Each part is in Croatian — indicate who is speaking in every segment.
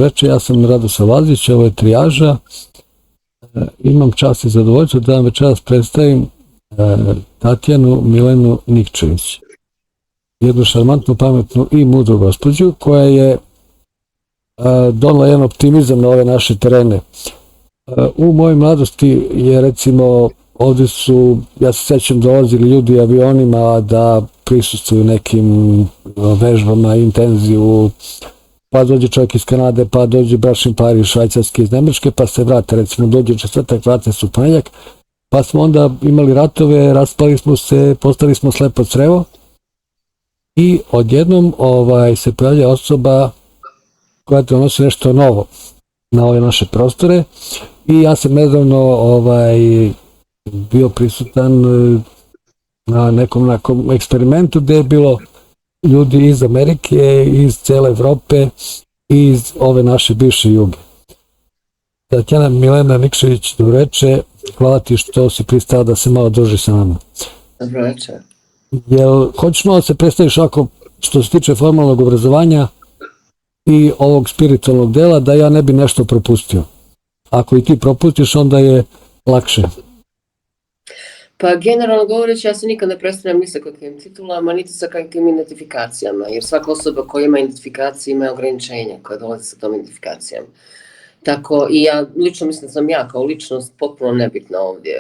Speaker 1: veče, ja sam Radoslav Lazić, ovo je Trijaža. Imam čast i zadovoljstvo da vam večeras predstavim Tatjanu Milenu Nikčević. Jednu šarmantnu, pametnu i mudru gospođu koja je donela jedan optimizam na ove naše terene. U mojoj mladosti je recimo ovdje su, ja se sećam, dolazili ljudi avionima da prisustvuju nekim vežbama, intenziju, pa dođe čovjek iz Kanade, pa dođe bračni par iz Švajcarske, iz Nemačke, pa se vrate, recimo dođe četvrtak, vrate se u ponedjeljak, pa smo onda imali ratove, raspali smo se, postali smo slepo crevo i odjednom se pojavlja osoba koja donosi nešto novo na ove naše prostore i ja sam nedavno bio prisutan na nekom eksperimentu gdje je bilo ljudi iz Amerike, iz cijele Evrope i iz ove naše bivše Juge. Tatjana Milena Nikčević, dobro večer, hvala ti što si pristala da se malo druži sa nama.
Speaker 2: Dobro večer.
Speaker 1: Hoćeš malo se predstaviš ako što se tiče formalnog obrazovanja i ovog spiritualnog dela, da ja ne bi nešto propustio. Ako i ti propustiš, onda je lakše.
Speaker 2: Pa generalno govoreći, ja se nikad ne predstavljam ni sa kakvim titulama, niti sa kakvim identifikacijama, jer svaka osoba koja ima identifikacije ima ograničenja koja dolazi sa tom identifikacijom. Tako i ja lično mislim da sam ja kao ličnost potpuno nebitna ovdje,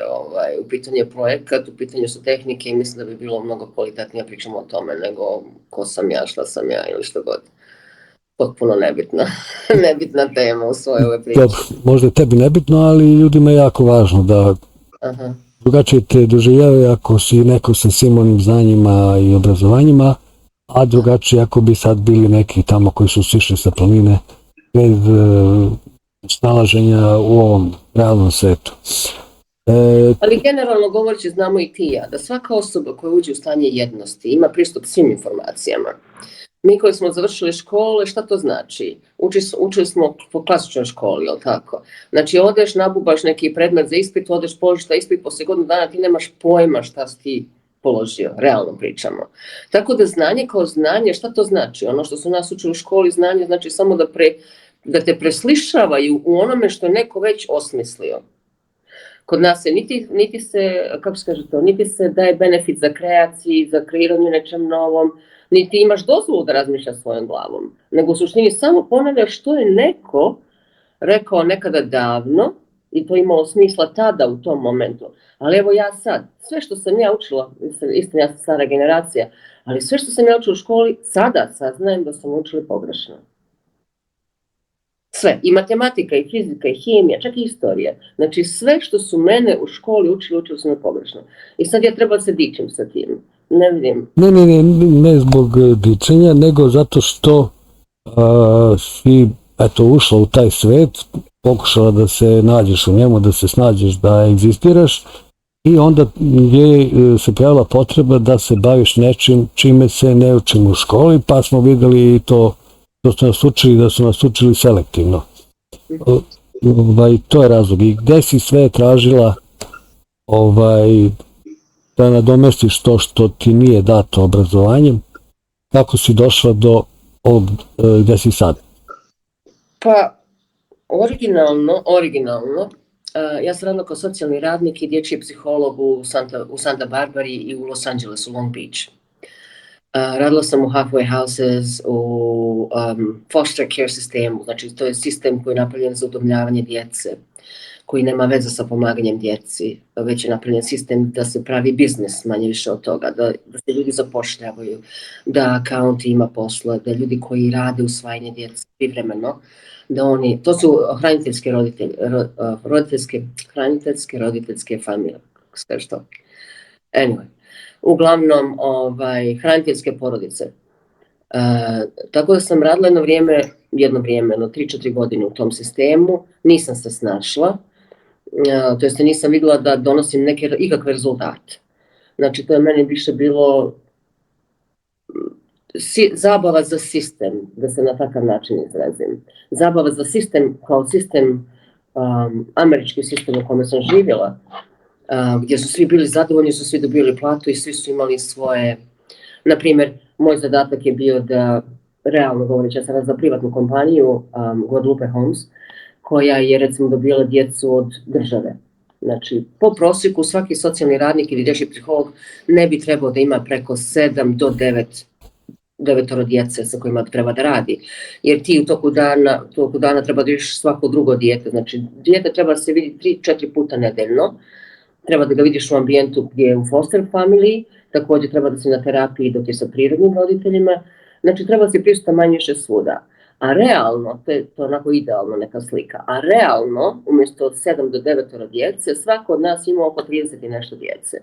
Speaker 2: u pitanju je projekat, u pitanju su tehnike i mislim da bi bilo mnogo kvalitetnije pričamo o tome nego ko sam ja, šta sam ja ili što god. Potpuno nebitna tema u svojoj ovoj priči.
Speaker 1: Dobro, možda je tebi nebitno, ali ljudima je jako važno da drugačije te doživljavaju ako si neko sa svim onim znanjima i obrazovanjima, a drugačije ako bi sad bili neki tamo koji su sišli sa planine bez snalaženja u ovom realnom svetu.
Speaker 2: Ali generalno govoreći, znamo i ti i ja, da svaka osoba koja uđe u stanje jednosti ima pristup svim informacijama. Mi koji smo završili škole, šta to znači? Učili smo po klasičnoj školi, jel tako? Znači, odeš, nabubaš neki predmet za ispit, odeš, položiš taj ispit, poslije godinu dana ti nemaš pojma šta si ti položio, realno pričamo. Tako da znanje kao znanje, šta to znači? Ono što su nas učili u školi, znanje znači samo da te preslišavaju u onome što je neko već osmislio. Kod nas se niti se, kako se kaže to, niti se daje benefit za kreaciji, za kreiranje nečem novom, niti imaš dozvolu da razmišljaš svojom glavom, nego u suštini samo ponavljaš što je neko rekao nekada davno i to imalo smisla tada u tom momentu. Ali evo ja sad, sve što sam ja učila, istina ja sam stara generacija, ali sve što sam ja učila u školi, sada saznajem da sam učila pogrešno. Sve, i matematika, i fizika, i hemija, čak i istorija. Znači sve što su mene u školi učili su me pogrešno. I sad ja treba da se dičim sa tim. Ne vidim.
Speaker 1: Ne zbog dičenja, nego zato što si ušla u taj svet, pokušala da se nađeš u njemu, da se snađeš, da egzistiraš i onda je se pojavila potreba da se baviš nečim čime se ne učimo u školi, pa smo vidjeli i to su nas učili, da su nas učili selektivno. To je razlog. I gde si sve tražila da nadomestiš to što ti nije dato obrazovanjem, kako si došla do gde si sad?
Speaker 2: Pa, originalno, ja sam radila kao socijalni radnik i dječji psiholog u Santa Barbari i u Los Angelesu, Long Beach. Radila sam u halfway houses, u foster care sistemu, znači to je sistem koji je napravljen za udomljavanje djece, koji nema veze sa pomaganjem djeci, već je napravljen sistem da se pravi biznis manje više od toga, da se ljudi zapošljavaju, da account ima posla, da ljudi koji rade usvajanje djece privremeno, da oni, to su hraniteljske roditeljske familije, sve što. Anyway, uglavnom hraniteljske porodice. Tako da sam radila jedno vrijeme, 3-4 godine u tom sistemu, nisam se snašla, to jest nisam vidjela da donosim ikakve rezultate. Znači to je meni više bilo zabava za sistem, da se na takav način izrazim. Zabava za sistem kao sistem, američki sistem u kome sam živjela, gdje su svi bili zadovoljni, su svi dobili platu i svi su imali svoje, na primjer, moj zadatak je bio da realno govoreći, ja sam radila za privatnu kompaniju Guadalupe Homes, koja je recimo dobila djecu od države. Znači, po prosjeku svaki socijalni radnik ili dječji psiholog ne bi trebao da ima preko 7 do 9 djece sa kojima treba da radi. Jer ti u toku dana treba da vidiš svako drugo dijete. Znači, dijete treba da se vidi 3-4 puta nedeljno. Treba da ga vidiš u ambijentu gdje je u foster familiji, također treba da si na terapiji dok je sa prirodnim roditeljima. Znači, treba da si prisutan manje više svuda. A realno, to je onako idealno neka slika, a realno, umjesto od 7 do 9 djece, svako od nas ima oko 30 i nešto djece.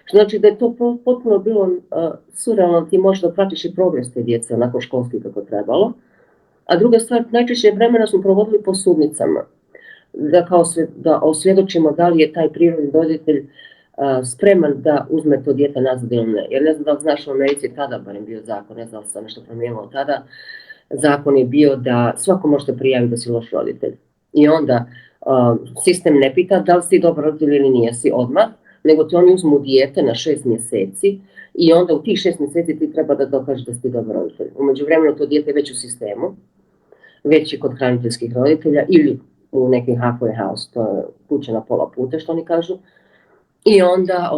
Speaker 2: Što znači da je to potpuno bilo surrealno, ti možeš da pratiš i progres te djece onako školski kako trebalo. A druga stvar, najčešće vremena smo provodili po sudnicama, da osvjedočimo da li je taj prirodni roditelj spreman da uzme to dijete nazad ili ne. Jer ne znam da li znaš, u Americi tada barem bio zakon, ne znam da li sam nešto promijenilo tada, zakon je bio da svako možete prijaviti da si loš roditelj. I onda sistem ne pita da li si dobar roditelj ili nijesi odmah, nego ti oni uzmu dijete na 6 mjeseci i onda u tih 6 mjeseci ti treba da dokažeš da si dobar roditelj. U međuvremenu to dijete je već u sistemu, već je kod hraniteljskih roditelja ili u nekim halfway house, to je kuća na pola puta što oni kažu. I onda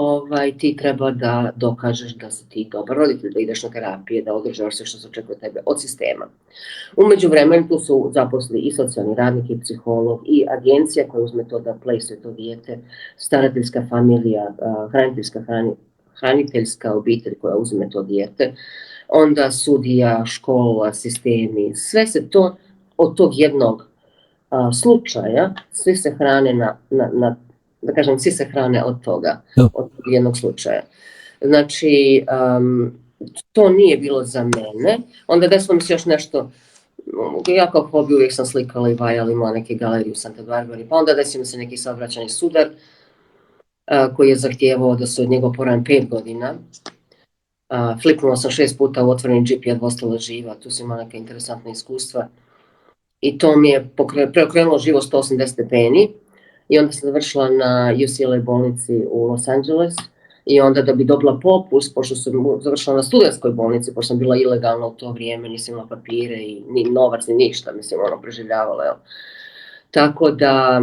Speaker 2: ti treba da dokažeš da si ti dobar roditelj, da ideš na terapije, da održavaš sve što se očekuje tebe od sistema. U međuvremenu tu su zaposli i socijalni radnik, i psiholog, i agencija koja uzme to da plesuje to dijete, starateljska familija, hraniteljska obitelj koja uzme to dijete, onda sudija, škola, sistemi, sve se to od tog jednog slučaja, svi se hrane da kažem, svi se hrane od toga, od jednog slučaja. Znači, to nije bilo za mene. Onda desilo mi se još nešto, ja kao hobi uvijek sam slikala i vajala, imala neke galerije u Santa Barbari, pa onda desilo mi se neki saobraćajni sudar koji je zahtijevao da se od njega oporavim 5 godina. Flipnula sam 6 puta u otvoreni džip, jedva ostala živa, tu sam imala neka interesantna iskustva. I to mi je preokrenulo život 180 stepeni. I onda sam završila na UCLA bolnici u Los Angeles i onda da bi dobila popust, pošto sam završila na studentskoj bolnici, pošto sam bila ilegalna u to vrijeme, nisam imala papire i ni novac, ni ništa, mislim, preživljavala. Evo. Tako da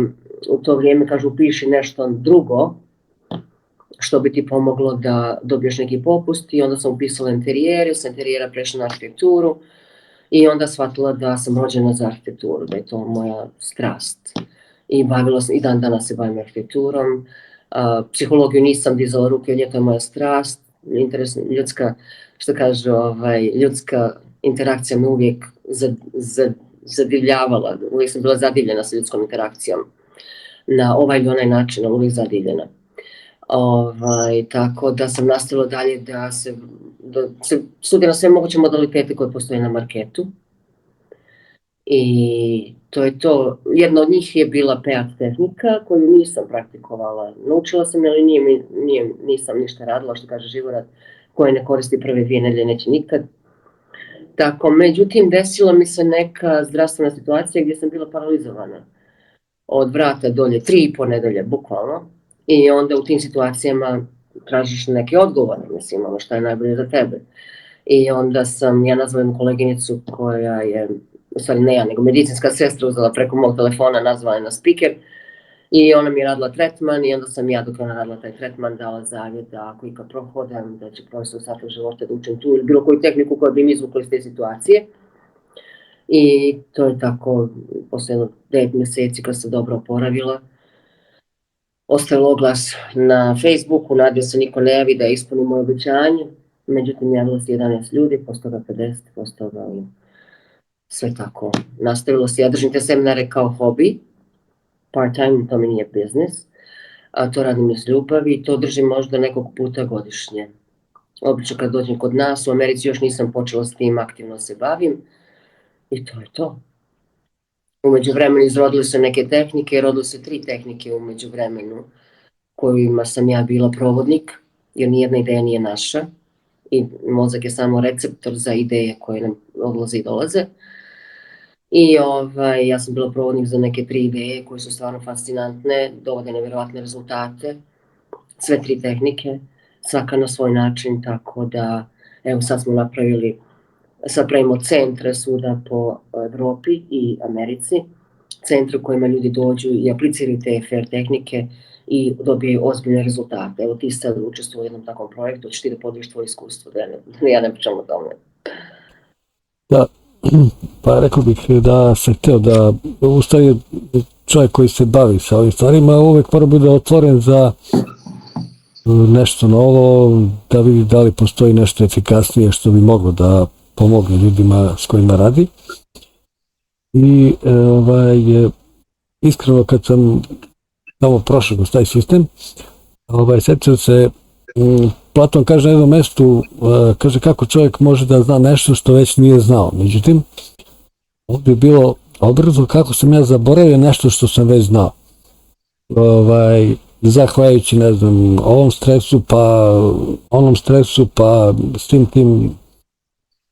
Speaker 2: u to vrijeme kažu upiši nešto drugo, što bi ti pomoglo da dobiješ neki popust i onda sam upisala interijere, sa interijera prešla na arhitekturu i onda shvatila da sam rođena za arhitekturu, da je to moja strast. I bavila sam, i dan danas se bavim arhitekturom, psihologiju nisam dizala ruke, jer to je moja strast, ljudska, što kažu, ljudska interakcija me uvijek zadivljavala, uvijek sam bila zadivljena sa ljudskom interakcijom, na ovaj ili onaj način, ali uvijek zadivljena. Tako da sam nastavila dalje da se studira sve moguće modalitete koje postoje na marketu. I to je to. Jedna od njih je bila PEAT tehnika koju nisam praktikovala. Naučila sam, ali nisam ništa radila, što kaže Živorad, koje ne koristi prve 2 nedelje, neće nikad. Tako, međutim, desila mi se neka zdravstvena situacija gdje sam bila paralizovana. Od vrata dolje, 3,5 nedelje, bukvalno. I onda u tim situacijama tražiš neke odgovore, mislim, ono što je najbolje za tebe. I onda sam, ja nazvala jednu koleginicu koja je, u stvari ne ja, nego medicinska sestra uzela preko mog telefona, nazvala je na speaker i ona mi je radila tretman i onda sam ja dok ona radila taj tretman dala zavjet da ako ikad prohodam, da će profesor sata života da učim tu ili bilo koju tehniku koju bi mi izvukli iz te situacije. I to je tako, posle 9 mjeseci kad sam dobro oporavila, ostavila oglas na Facebooku, nadao se niko ne javi da ispunim moje obećanje, međutim javilo se 11 ljudi, posto toga 50, posto toga sve tako. Nastavilo se, ja držim te seminare kao hobi, part-time, to mi nije biznis, a to radim iz ljubavi i to držim možda nekog puta godišnje. Obično kad dođem kod nas, u Americi još nisam počela s tim, aktivno se bavim i to je to. U međuvremenu izrodile se neke tehnike, rodile se 3 tehnike u međuvremenu kojima sam ja bila provodnik, jer nijedna ideja nije naša i mozak je samo receptor za ideje koje nam odlaze i dolaze. I ja sam bila provodnik za neke 3 ideje koje su stvarno fascinantne, dovode nevjerojatne rezultate, sve 3 tehnike, svaka na svoj način, tako da evo sad smo napravili Sad pravimo centre svuda po Evropi i Americi, centre u kojima ljudi dođu i apliciraju te FR tehnike i dobijaju ozbiljne rezultate. Evo ti sad učestvuje u jednom takvom projektu, hoćeš ti da podeliš tvoje iskustvo, da ja ne pričam o tome.
Speaker 1: Da, pa rekao bih da sam htio da u stvari čovjek koji se bavi sa ovim stvarima uvek mora bude otvoren za nešto novo, da vidi da li postoji nešto efikasnije što bi moglo da pomogne ljudima s kojima radi. I iskreno kad sam tamo prošao kroz taj sistem, sjećam se, Platon kaže na jednom mestu, kaže kako čovjek može da zna nešto što već nije znao. Međutim, ovdje je bilo obrnuto kako sam ja zaboravio nešto što sam već znao. Zahvaljujući, ne znam, ovom stresu, pa onom stresu, pa svim tim.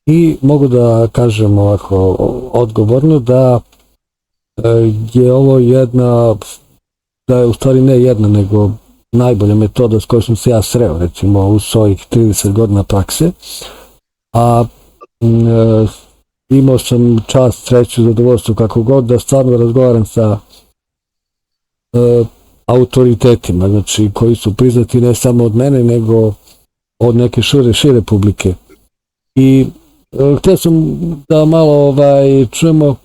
Speaker 1: I mogu da kažem ovako odgovorno da je ovo da je u stvari ne jedna, nego najbolja metoda s kojoj sam se ja sreo, recimo u svojih 30 godina prakse. A imao sam čast, sreću, zadovoljstvo, kako god, da stvarno razgovaram sa autoritetima, znači koji su priznati ne samo od mene, nego od neke šire publike. I htio sam da malo čujemo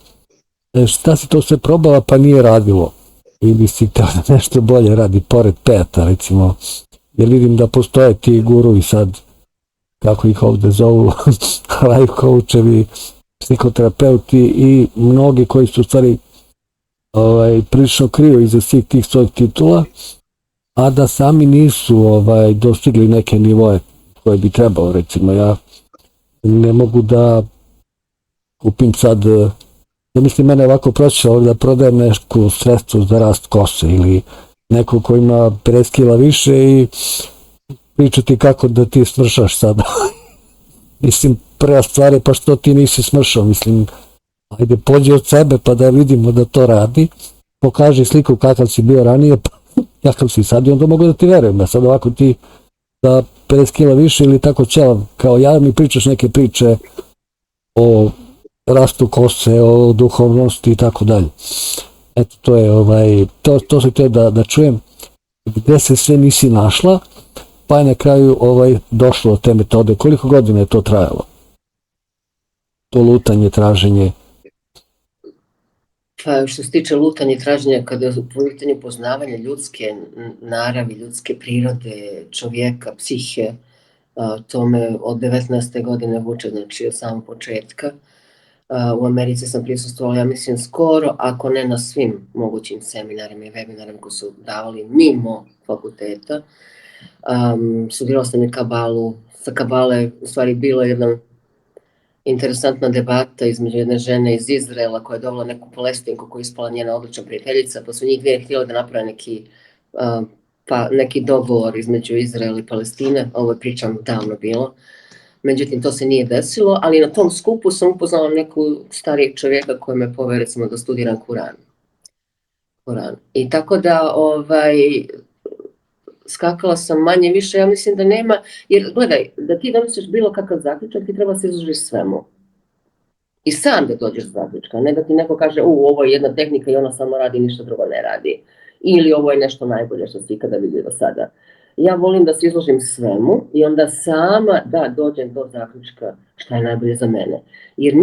Speaker 1: šta si to sve probala pa nije radilo. Ili si htio da nešto bolje radi pored peta, recimo, jer vidim da postoje ti guruvi sad, kako ih ovdje zovu, life coachevi, psihoterapeuti i mnogi koji su u stvari prilično kriju iza svih tih svojih titula, a da sami nisu dostigli neke nivoje koje bi trebalo. Recimo, ja ne mogu da kupim sad, da mislim, mene ovako pročeo da prodajem neku sredstvo za rast kose ili neko ko ima 50 kila više i pričati kako da ti smršaš sada. Mislim, prva stvar je pa što ti nisi smršao, mislim, ajde pođi od sebe pa da vidimo da to radi, pokaži sliku kakav si bio ranije, kakav si sad i onda mogu da ti verujem. Ja sad ovako ti da 50 kila više ili tako ćelav kao ja mi pričaš neke priče o rastu kose, o duhovnosti i tako dalje. Eto, to je to sam htio da čujem gde se sve nisi našla, pa je na kraju došlo do te metode. Koliko godina je to trajalo? To lutanje, traženje?
Speaker 2: Pa što se tiče lutanja i traženja, kada je u pitanju poznavanja ljudske naravi, ljudske prirode, čovjeka, psihe, to me od 19. godine vuče, znači od samog početka. U Americi sam prisustvovala, ja mislim, skoro, ako ne na svim mogućim seminarima i webinarima koji su davali mimo fakulteta. Studirala sam i kabalu. Sa kabale u stvari bila jedna interesantna debata između jedne žene iz Izraela koja je dobila neku Palestinku koja je ispala njena odlična prijateljica, pa su njih dvije htjeli da naprave neki dogovor između Izraela i Palestine. Ovo je pričam davno bilo. Međutim, to se nije desilo, ali na tom skupu sam upoznala neku starijeg čovjeka koji me poveo, recimo, da studiram Kuran. I tako da, skakala sam manje više, ja mislim da nema, jer gledaj, da ti donosiš bilo kakav zaključak, ti treba se izložiš svemu. I sam da dođeš do zaključka, ne da ti neko kaže, ovo je jedna tehnika i ona samo radi, ništa drugo ne radi. Ili ovo je nešto najbolje što si ikada vidio do sada. Ja volim da se izložim svemu i onda sama da dođem do zaključka šta je najbolje za mene. Jer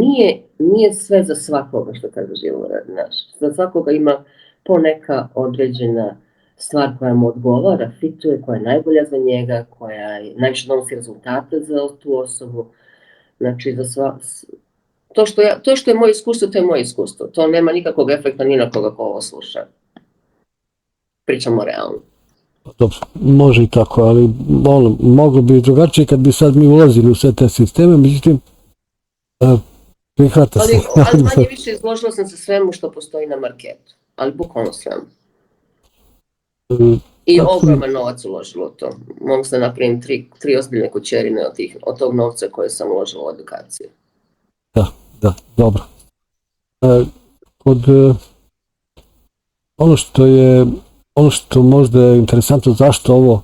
Speaker 2: nije sve za svakoga što kaže život naš. Za svakoga ima poneka određena stvar koja mu odgovara, fituje, koja je najbolja za njega, koja najviše donosi rezultate za tu osobu. Znači, to što je moje iskustvo, to je moje iskustvo. To nema nikakvog efekta ni na koga ko ovo sluša. Pričamo realno.
Speaker 1: Dobro, može i tako, ali moglo bi drugačije kad bi sad mi ulazili u sve te sisteme, međutim, prihvata se.
Speaker 2: Ali manje više izložila sam se svemu što postoji na marketu, ali bukvalno svemu. I ogroman novac uložilo to. Mogu se napravim tri ozbiljne kućerine od tog novca koje sam uložila u edukaciju.
Speaker 1: Da, dobro. Ono što možda je interesantno, zašto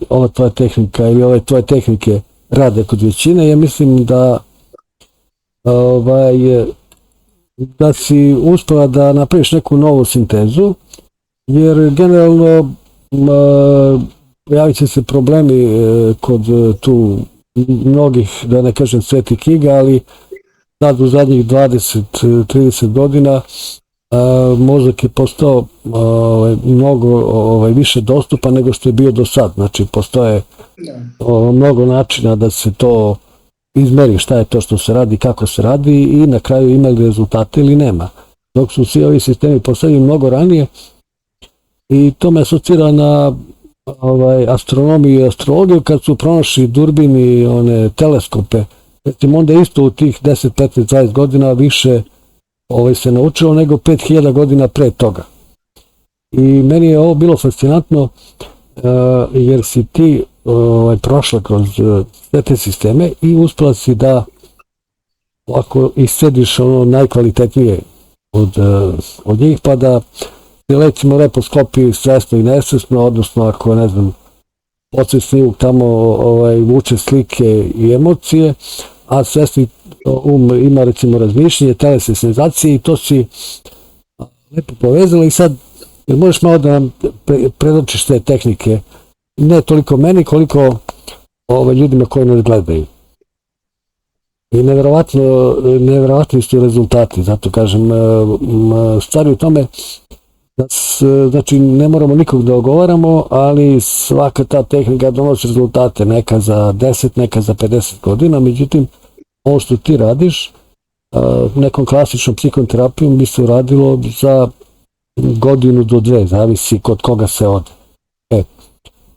Speaker 1: ova tvoja tehnika ili ove tvoje tehnike rade kod većine, ja mislim da da si uspela da napraviš neku novu sintezu, jer generalno pojavit će se problemi kod tu mnogih, da ne kažem svetih knjiga, ali sad u zadnjih 20-30 godina mozak je postao mnogo više dostupan nego što je bio do sad. Znači, postoje mnogo načina da se to izmeri šta je to što se radi, kako se radi i na kraju ima li rezultate ili nema. Dok su svi ovi sistemi postavljeni mnogo ranije i to me asocira na astronomiju i astrologiju kad su pronašli durbini, one teleskope. Recimo, onda isto u tih 10, 15, 20 godina više se naučilo nego 5000 godina pre toga. I meni je ovo bilo fascinantno jer si ti prošla kroz sve te sisteme i uspela si da ovako iscediš ono najkvalitetnije od njih, pa da ti recimo lepo sklopi svesno i nesvesno, odnosno ako ne znam, podsvesni uvuk tamo vuče slike i emocije, a svesni ima recimo razmišljanje, telesne senzacije i to si lepo povezala i sad možeš malo da nam predočiš te tehnike, ne toliko meni koliko ljudima koji nas gledaju. I nevjerovatni su rezultati, zato kažem, stvari u tome da znači ne moramo nikog da ogovaramo, ali svaka ta tehnika donosi rezultate, neka za 10, neka za 50 godina, međutim, ovo što ti radiš, nekom klasičnom psihoterapijom bi se uradilo za 1 do 2 godine, zavisi kod koga se ode.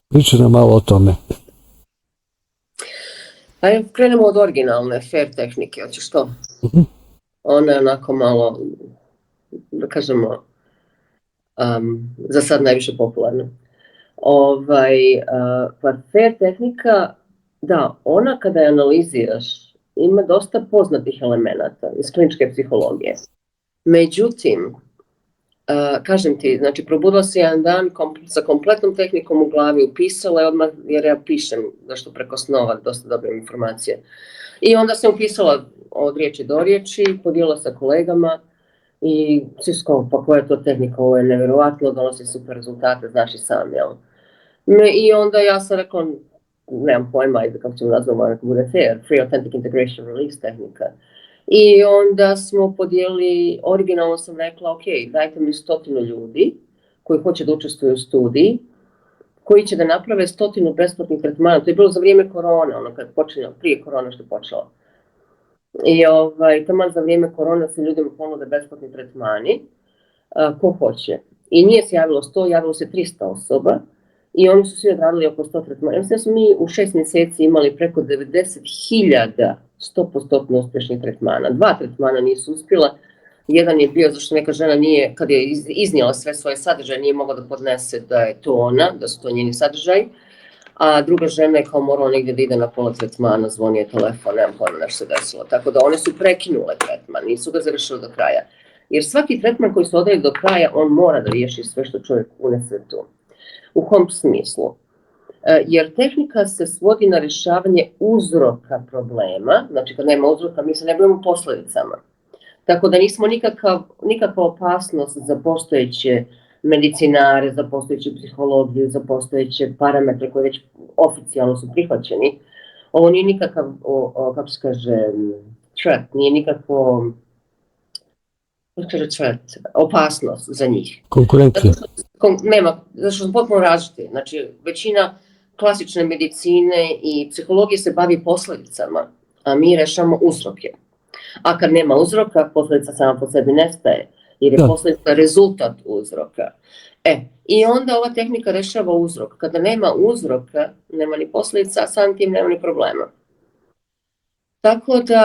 Speaker 1: Pričaj nam malo o tome.
Speaker 2: Ajde, krenemo od originalne FAIR tehnike, hoćeš to? Ona je onako malo, da kažemo, za sad najviše popularna. Pa FAIR tehnika, da, ona kada je analiziraš, ima dosta poznatih elemenata iz kliničke psihologije. Međutim, kažem ti, znači probudila se jedan dan sa kompletnom tehnikom u glavi, upisala je odmah, jer ja pišem zašto preko snova dosta dobijem informacije. I onda sam upisala od riječi do riječi, podijelila sa kolegama i svi skovo, pa koja je to tehnika, ovo je nevjerovatno, donosi super rezultate, znači sam, jel? I onda ja sam rekla, nemam pojma, ajde kako ćemo nazvamo, ako bude FAIR, Free Authentic Integration Release tehnika. I onda smo podijelili, originalno sam rekla, ok, dajte mi 100 ljudi koji hoće da učestvuju u studiji, koji će da naprave 100 besplatnih tretmana. To je bilo za vrijeme korone, ono kad počinjalo, prije korone što je počelo. I taman za vrijeme korone se ljudima ponude besplatni tretmani, ko hoće. I nije se javilo 100, javilo se 300 osoba. I oni su svi odradili oko 100 tretmana. Mislim da smo mi u 6 mjeseci imali preko 90.000 100% uspješnih tretmana. 2 tretmana nisu uspjela. Jedan je bio zašto neka žena nije, kad je iznijela sve svoje sadržaje, nije mogla da podnese da je to ona, da su to njeni sadržaji. A druga žena je kao morala negdje da ide na pola tretmana, zvonio telefon, nemam pojma nešto se desilo. Tako da one su prekinule tretman, nisu ga završile do kraja. Jer svaki tretman koji se odradi do kraja, on mora da riješi sve što čovjek unese tu. U kom smislu? Jer tehnika se svodi na rješavanje uzroka problema, znači kad nema uzroka mi se ne bavimo posljedicama. Tako da nismo nikakva opasnost za postojeće medicinare, za postojeću psihologiju, za postojeće parametre koji već oficijalno su prihvaćeni. Ovo nije nikakav, kako se kaže, threat, nije nikakvo, opasnost za njih.
Speaker 1: Konkurencija.
Speaker 2: Nema, zato što su potpuno različiti. Znači, većina klasične medicine i psihologije se bavi posljedicama, a mi rešavamo uzroke. A kad nema uzroka, posljedica sama po sebi nestaje, jer je posljedica rezultat uzroka. I onda ova tehnika rešava uzrok. Kada nema uzroka, nema ni posljedica, a samim tim nema ni problema. Tako da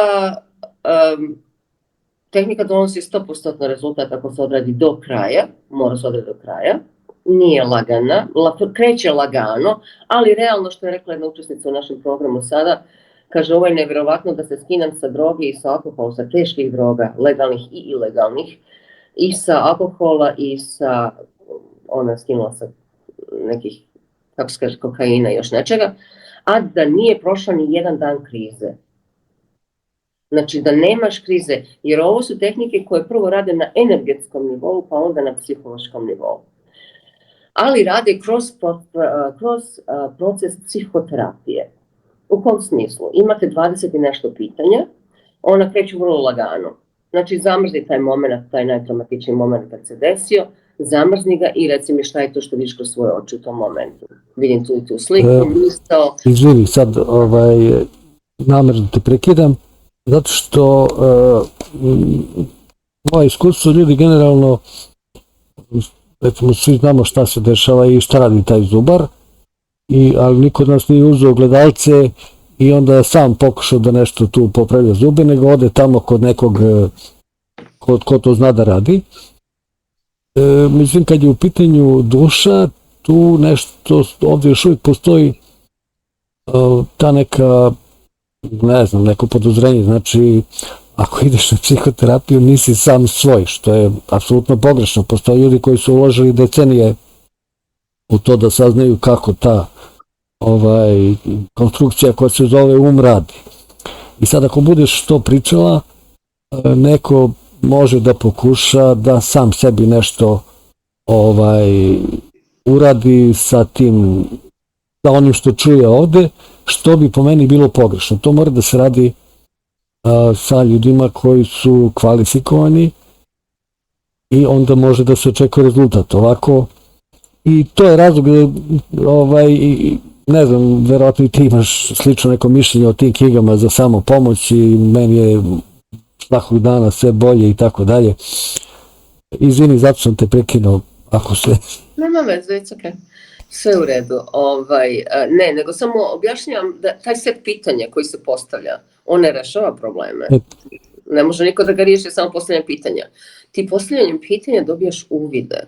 Speaker 2: tehnika donosi 100% rezultat ako se odradi do kraja, mora se odraditi do kraja, nije lagana, kreće lagano, ali realno što je rekla jedna učesnica u našem programu sada, kaže ovo je nevjerovatno da se skinem sa droge i sa alkohola, sa teških droga, legalnih i ilegalnih, i sa alkohola i sa, ona skinula sa nekih, kako se kaže, kokaina i još nečega, a da nije prošao ni jedan dan krize. Znači da nemaš krize, jer ovo su tehnike koje prvo rade na energetskom nivou, pa onda na psihološkom nivou. Ali rade kroz proces psihoterapije. U kom smislu? Imate 20 i nešto pitanja, ona kreću vrlo lagano. Znači zamrzni taj moment, taj najtraumatičniji moment kad se desio, zamrzni ga i reci mi šta je to što vidiš kroz svoje oči u tom momentu. Vidim tu sliku, misao.
Speaker 1: Izvini, sad namjerno te prekidam, zato što moje iskustvo ljudi generalno, recimo svi znamo šta se dešava i šta radi taj zubar, ali niko od nas nije uzeo gledalce i onda je sam pokušao da nešto tu popravlja zube, nego ode tamo kod nekog ko to zna da radi. Mislim, kad je u pitanju duša, tu nešto, ovdje još uvijek postoji ta neka, ne znam, neko podozrenje, znači ako ideš na psihoterapiju nisi sam svoj, što je apsolutno pogrešno. Postoje ljudi koji su uložili decenije u to da saznaju kako ta konstrukcija koja se zove radi. I sad ako budeš to pričala, neko može da pokuša da sam sebi nešto uradi sa tim, sa onim što čuje ovde, što bi po meni bilo pogrešno. To mora da se radi sa ljudima koji su kvalifikovani i onda može da se očekuje rezultat. Ovako, i to je razlog, ne znam, verovatno i ti imaš slično neko mišljenje o tim knjigama za samopomoć i meni je svakog dana sve bolje i tako dalje. Izvini, zato sam te prekinuo, ako se...
Speaker 2: Nema veze, it's okay. Sve u redu. Ne, nego samo objašnjavam da taj set pitanja koji se postavlja, on ne rešava probleme. Ne može niko da ga riješi samo postavljanjem pitanja. Ti postavljanjem pitanja dobijaš uvide.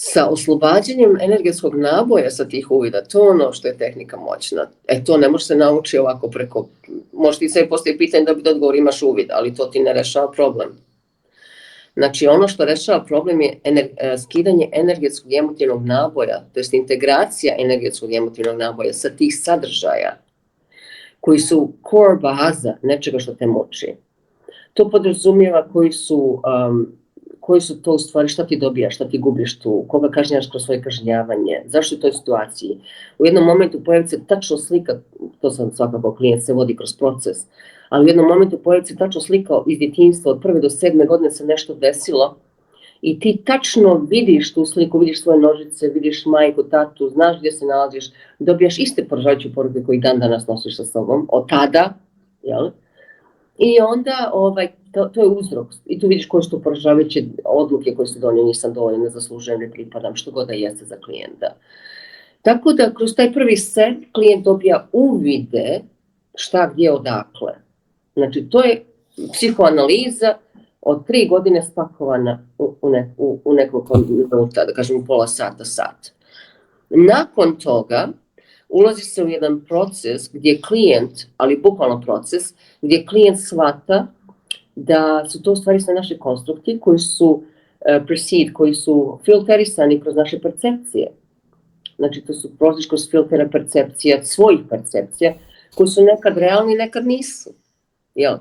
Speaker 2: Sa oslobađanjem energetskog naboja sa tih uvida, to je ono što je tehnika moćna. To ne može se naučiti ovako preko... Možeš ti sve postaviti pitanje da bi da odgovor imaš uvid, ali to ti ne rešava problem. Znači ono što rešava problem je skidanje energetskog i emotivnog naboja, to jest integracija energetskog i emotivnog naboja sa tih sadržaja koji su core baza nečega što te muči. To podrazumijeva koji su to u stvari, šta ti dobijaš, šta ti gubiš tu, koga kažnjavaš kroz svoje kažnjavanje, zašto u toj situaciji. U jednom momentu pojavi se tačno slika, to sam svakako klijent se vodi kroz proces, ali u jednom momentu pojavi se tačno slika iz djetinjstva, od 1. do 7. godine se nešto desilo i ti tačno vidiš tu sliku, vidiš svoje nožice, vidiš majku, tatu, znaš gdje se nalaziš, dobijaš iste poražavajuće poruke koje dan danas nosiš sa sobom, od tada, jel? I onda to je uzrok i tu vidiš koje su to poražavajuće odluke koje su donio, nisam dovoljno, ne zaslužujem, ne pripadam, što god da jeste za klijenta. Tako da kroz taj prvi set klijent dobija uvide šta, gdje, odakle. Znači to je psihoanaliza od 3 godine spakovana u nekoliko minuta, da kažem pola sata, sat. Nakon toga ulazi se u jedan proces gdje klijent, ali bukvalno proces, gdje klijent shvata da su to u stvari sve naše konstrukti koji su koji su filterisani kroz naše percepcije. Znači to su proces kroz filtera percepcija, svojih percepcija, koji su nekad realni, nekad nisu. Jel?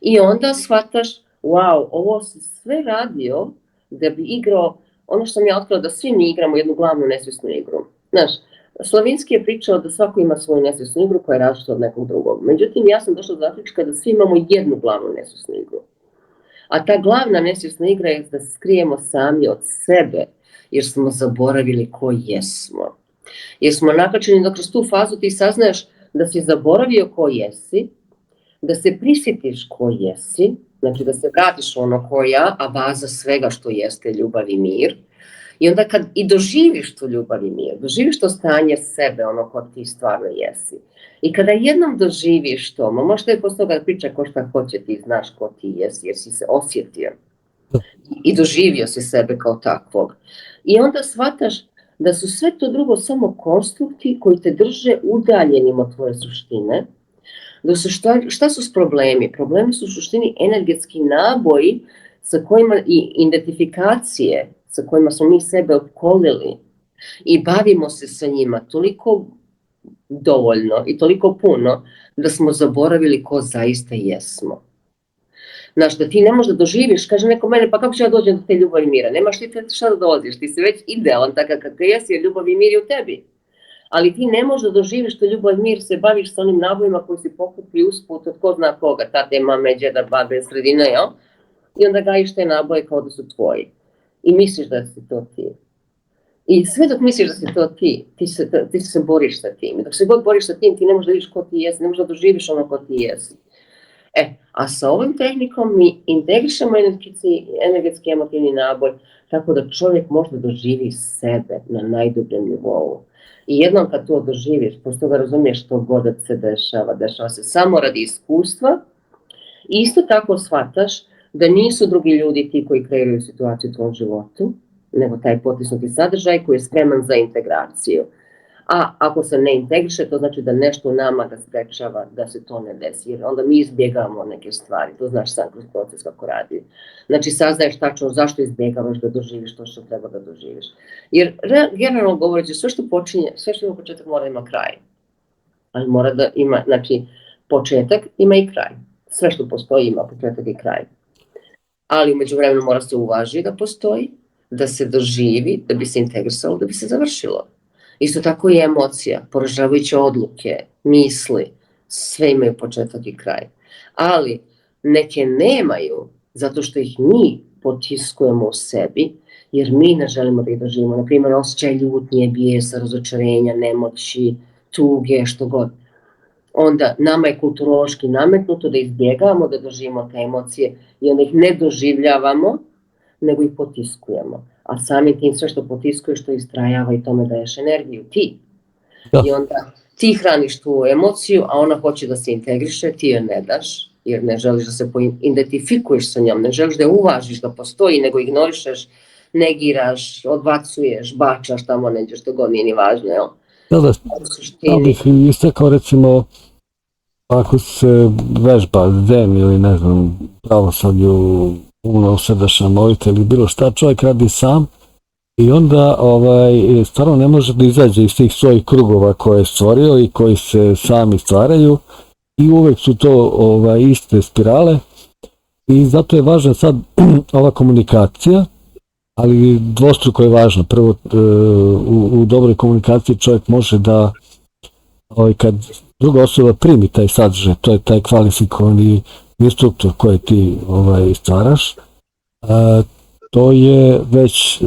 Speaker 2: I onda shvataš, wow, ovo si sve radio da bi igrao, ono što sam ja otkrila da svi mi igramo jednu glavnu nesvjesnu igru. Znaš, Slavinski je pričao da svako ima svoju nesvjesnu igru koja je različita od nekog drugog. Međutim, ja sam došla do zaključka da svi imamo jednu glavnu nesvjesnu igru. A ta glavna nesvjesna igra je da se skrijemo sami od sebe, jer smo zaboravili ko jesmo. Jer smo nakačeni da kroz tu fazu ti saznaješ da si zaboravio ko jesi, da se prisjetiš ko jesi, znači da se vratiš ono ko ja, a baza svega što jeste ljubav i mir. I onda kad i doživiš tu ljubav i mir, doživiš to stanje sebe, ono ko ti stvarno jesi. I kada jednom doživiš to, možda je posle toga priča ko šta hoće, ti znaš ko ti jesi, jer si se osjetio. I doživio si sebe kao takvog. I onda shvataš da su sve to drugo samo konstrukti koji te drže udaljenim od tvoje suštine. Da su šta su problemi? Problemi su u suštini energetski naboji sa kojima i identifikacije sa kojima smo mi sebe opkolili i bavimo se sa njima toliko dovoljno i toliko puno da smo zaboravili ko zaista jesmo. Znaš, da ti ne možeš da doživiš, kaže neko mene, pa kako ću ja dođem do te ljubavi i mira? Nemaš ti šta da dolaziš, ti si već idealan takav kakav jesi, jer ljubav i mir je u tebi. Ali ti ne možeš da doživiš to ljubav i mir, se baviš sa onim nabojima koji si pokupili usput od ko zna koga, tate, mame, džeda, babe, sredina, jel? I onda gajiš te naboje kao da su tvoji. I misliš da si to ti. I sve dok misliš da si to ti se boriš sa tim. I dok se god boriš sa tim, ti ne možeš da vidiš ko ti jesi, ne možeš da doživiš ono ko ti jesi. A sa ovim tehnikom mi integrišemo energetski emotivni naboj, tako da čovjek može da doživi sebe na najdubljem nivou. I jednom kad to doživiš, pošto ga razumiješ što god da se dešava se samo radi iskustva, isto tako shvataš da nisu drugi ljudi ti koji kreiraju situaciju u tvojom životu, nego taj potisnuti sadržaj koji je spreman za integraciju. A ako se ne integriše, to znači da nešto u nama ga sprečava da se to ne desi, jer onda mi izbjegavamo neke stvari, to znaš sam kroz proces kako radi. Znači saznaješ tačno zašto izbjegavaš da doživiš to što treba da doživiš. Jer generalno govoreći, sve što počinje, sve što ima početak mora da ima kraj. Ali mora da ima, znači početak ima i kraj. Sve što postoji ima početak i kraj. Ali u međuvremenu mora se uvažiti da postoji, da se doživi, da bi se integrisalo, da bi se završilo. Isto tako i emocija, poražavajuće odluke, misli, sve imaju početak i kraj. Ali neke nemaju zato što ih mi potiskujemo u sebi, jer mi ne želimo da ih doživimo. Naprimjer, osjećaj ljutnje, bijesa, razočarenja, nemoći, tuge, što god. Onda nama je kulturološki nametnuto da izbjegavamo da doživimo te emocije i onda ih ne doživljavamo, nego ih potiskujemo. A samim tim sve što potiskuješ, to istrajava i tome daješ energiju, ti. Da. I onda ti hraniš tu emociju, a ona hoće da se integriše, ti je ne daš, jer ne želiš da se identifikuješ sa njom, ne želiš da je uvažiš da postoji, nego ignorišeš, negiraš, odbacuješ, bačaš tamo neđe što god nije ni važno, jel?
Speaker 1: Da bih istakao recimo, ako se vežba zen ili ne znam, pravoslavlju, srdačna molitva ili bilo šta, čovjek radi sam i onda stvarno ne može da izađe iz tih svojih krugova koje je stvorio i koji se sami stvaraju i uvek su to iste spirale i zato je važna sad ova komunikacija, ali dvostruko je važno. Prvo, u dobroj komunikaciji čovjek može da kad druga osoba primi taj sadržaj, to je taj kvalifikovani instruktor koji ti stvaraš, to je već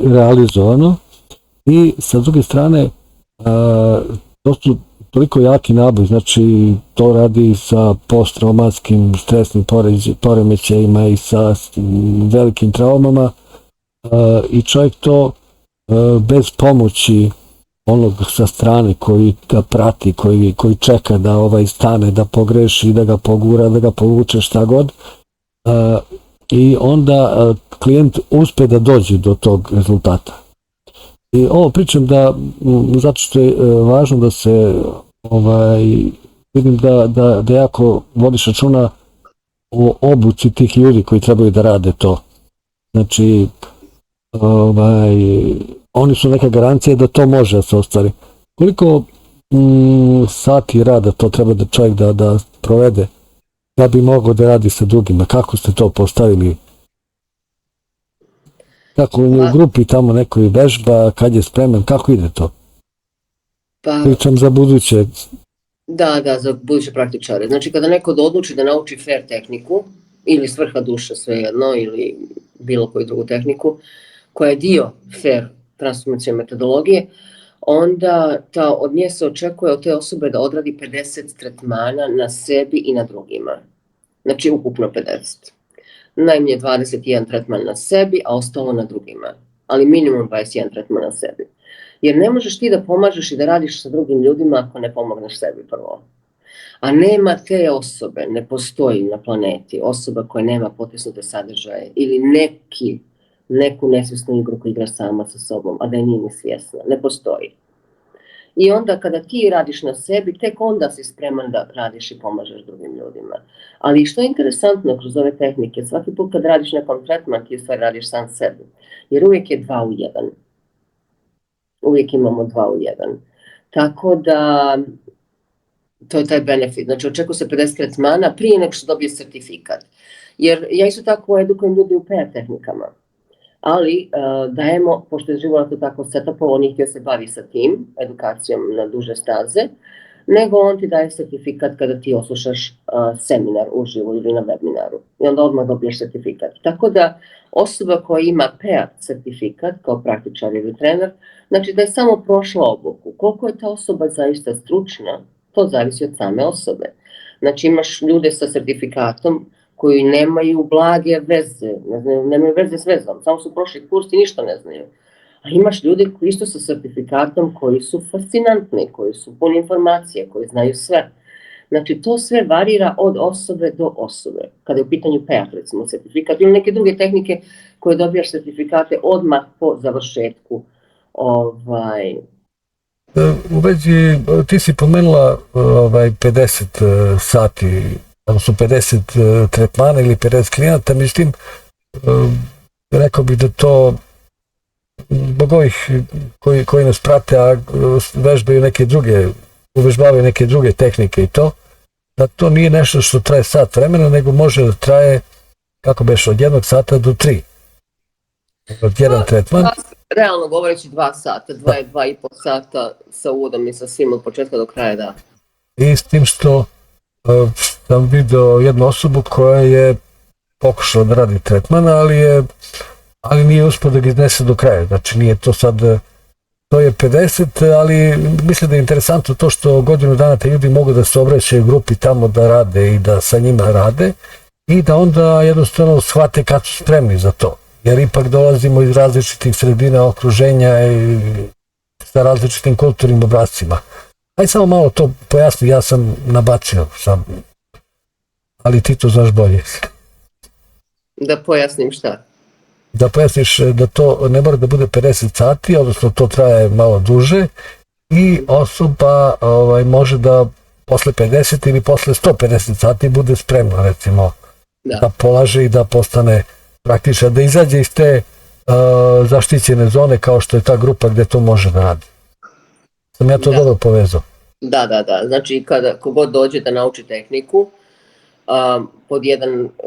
Speaker 1: realizovano i sa druge strane to su toliko jaki naboj, znači to radi sa posttraumatskim stresnim poremećajima i sa velikim traumama i čovjek to bez pomoći onog sa strane koji ga prati, koji čeka da stane, da pogreši, da ga pogura, da ga povuče, šta god. I onda klijent uspe da dođe do tog rezultata. I ovo pričam zato što je važno da se vidim da jako vodiš računa o obuci tih ljudi koji trebaju da rade to. Znači, oni su neka garancija da to može da se ostvari. Koliko sati rada to treba da čovjek da provede da bi mogao da radi sa drugima? Kako ste to postavili? Kako u grupi tamo nekoj vežba, kad je spreman, kako ide to? Pričam za buduće.
Speaker 2: Da, za buduće praktičare. Znači kada neko odluči da nauči FAIR tehniku, ili svrha duše svejedno, ili bilo koju drugu tehniku, koja je dio FAIR transformacijne metodologije, onda od nje se očekuje od te osobe da odradi 50 tretmana na sebi i na drugima. Znači ukupno 50. Najmanje 21 tretman na sebi, a ostalo na drugima. Ali minimum 21 tretman na sebi. Jer ne možeš ti da pomažeš i da radiš sa drugim ljudima ako ne pomogneš sebi prvo. A nema te osobe, ne postoji na planeti osoba koja nema potisnute sadržaje ili neku nesvjesnu igru koju igra sama sa sobom, a da je nije ni svjesna. Ne postoji. I onda kada ti radiš na sebi, tek onda si spreman da radiš i pomažeš drugim ljudima. Ali što je interesantno kroz ove tehnike, svaki put kad radiš nekom tretman, ti u stvari radiš sam sebi. Jer uvijek je 2 u 1. Uvijek imamo 2 u 1. Tako da, to je taj benefit. Znači, očekuje se 50 tretmana prije nego što dobije sertifikat. Jer ja isto tako edukujem ljudi u PR tehnikama. Ali dajemo, pošto je Života to tako setupovao, nije htio se bavi sa tim, edukacijom na duže staze, nego on ti daje sertifikat kada ti oslušaš seminar uživo ili na webinaru. I onda odmah dobiješ sertifikat. Tako da osoba koja ima PR sertifikat kao praktičar ili trener, znači da je samo prošla obuku. Koliko je ta osoba zaista stručna, to zavisi od same osobe. Znači imaš ljude sa sertifikatom koji nemaju blage veze, nemaju veze s vezom, samo su prošli kurs i ništa ne znaju. A imaš ljude koji isto sa sertifikatom koji su fascinantni, koji su puni informacije, koji znaju sve. Znači to sve varira od osobe do osobe. Kada je u pitanju PR, recimo sertifikat ili neke druge tehnike koje dobijaš sertifikate odmah po završetku.
Speaker 1: U vezi, ti si pomenula 50 sati, odnosno 50 tretmana ili 50 klijenata, međutim, rekao bih da to zbog ovih koji nas prate, a vežbaju neke druge, uvežbavaju neke druge tehnike i to, da to nije nešto što traje sat vremena, nego može da traje, kako beš, od 1 sata do 3. Od jedan tretman.
Speaker 2: Realno govoreći 2 sata, 2,5 sata sa uvodom i sa svim od početka do kraja, da.
Speaker 1: I s tim što sam vidio jednu osobu koja je pokušala da radi tretman, ali nije uspio da ga iznese do kraja. Znači nije to sad, to je 50, ali mislim da je interesantno to što godinu dana te ljudi mogu da se obraćaju grupi tamo da rade i da sa njima rade i da onda jednostavno shvate kad su spremni za to. Jer ipak dolazimo iz različitih sredina, okruženja i sa različitim kulturnim obrascima. Ajde samo malo to pojasni, ja sam nabacio sam, ali ti to znaš bolje.
Speaker 2: Da pojasnim šta?
Speaker 1: Da pojasniš da to ne mora da bude 50 sati, odnosno to traje malo duže i osoba može da posle 50 ili posle 150 sati bude spremna, recimo, da polaže i da postane praktičar, da izađe iz te zaštićene zone kao što je ta grupa gde to može da radi. Sam ja to dobro povezao.
Speaker 2: Da. Znači, kogod dođe da nauči tehniku,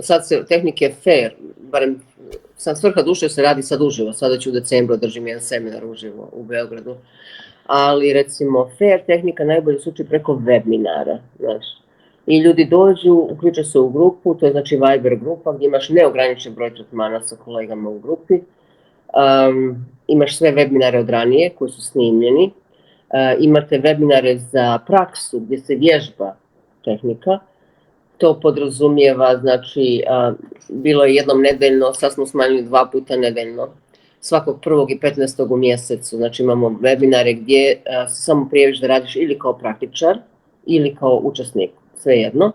Speaker 2: sad se tehnike fair, barem sam svrha duše se radi sad uživo, sada ću u decembru držim jedan seminar uživo u Beogradu, ali recimo fair tehnika najbolje se uči preko webinara, znaš. I ljudi dođu, uključe se u grupu, to je znači Viber grupa gdje imaš neograničen broj tretmana sa kolegama u grupi, imaš sve webinare od ranije koji su snimljeni, imate webinare za praksu gdje se vježba tehnika, to podrazumijeva, znači, bilo je jednom nedeljno, sad smo smanjili 2 puta nedeljno, svakog 1. i 15. u mjesecu, znači imamo webinare gdje se samo prijaviš da radiš ili kao praktičar ili kao učesnik, svejedno,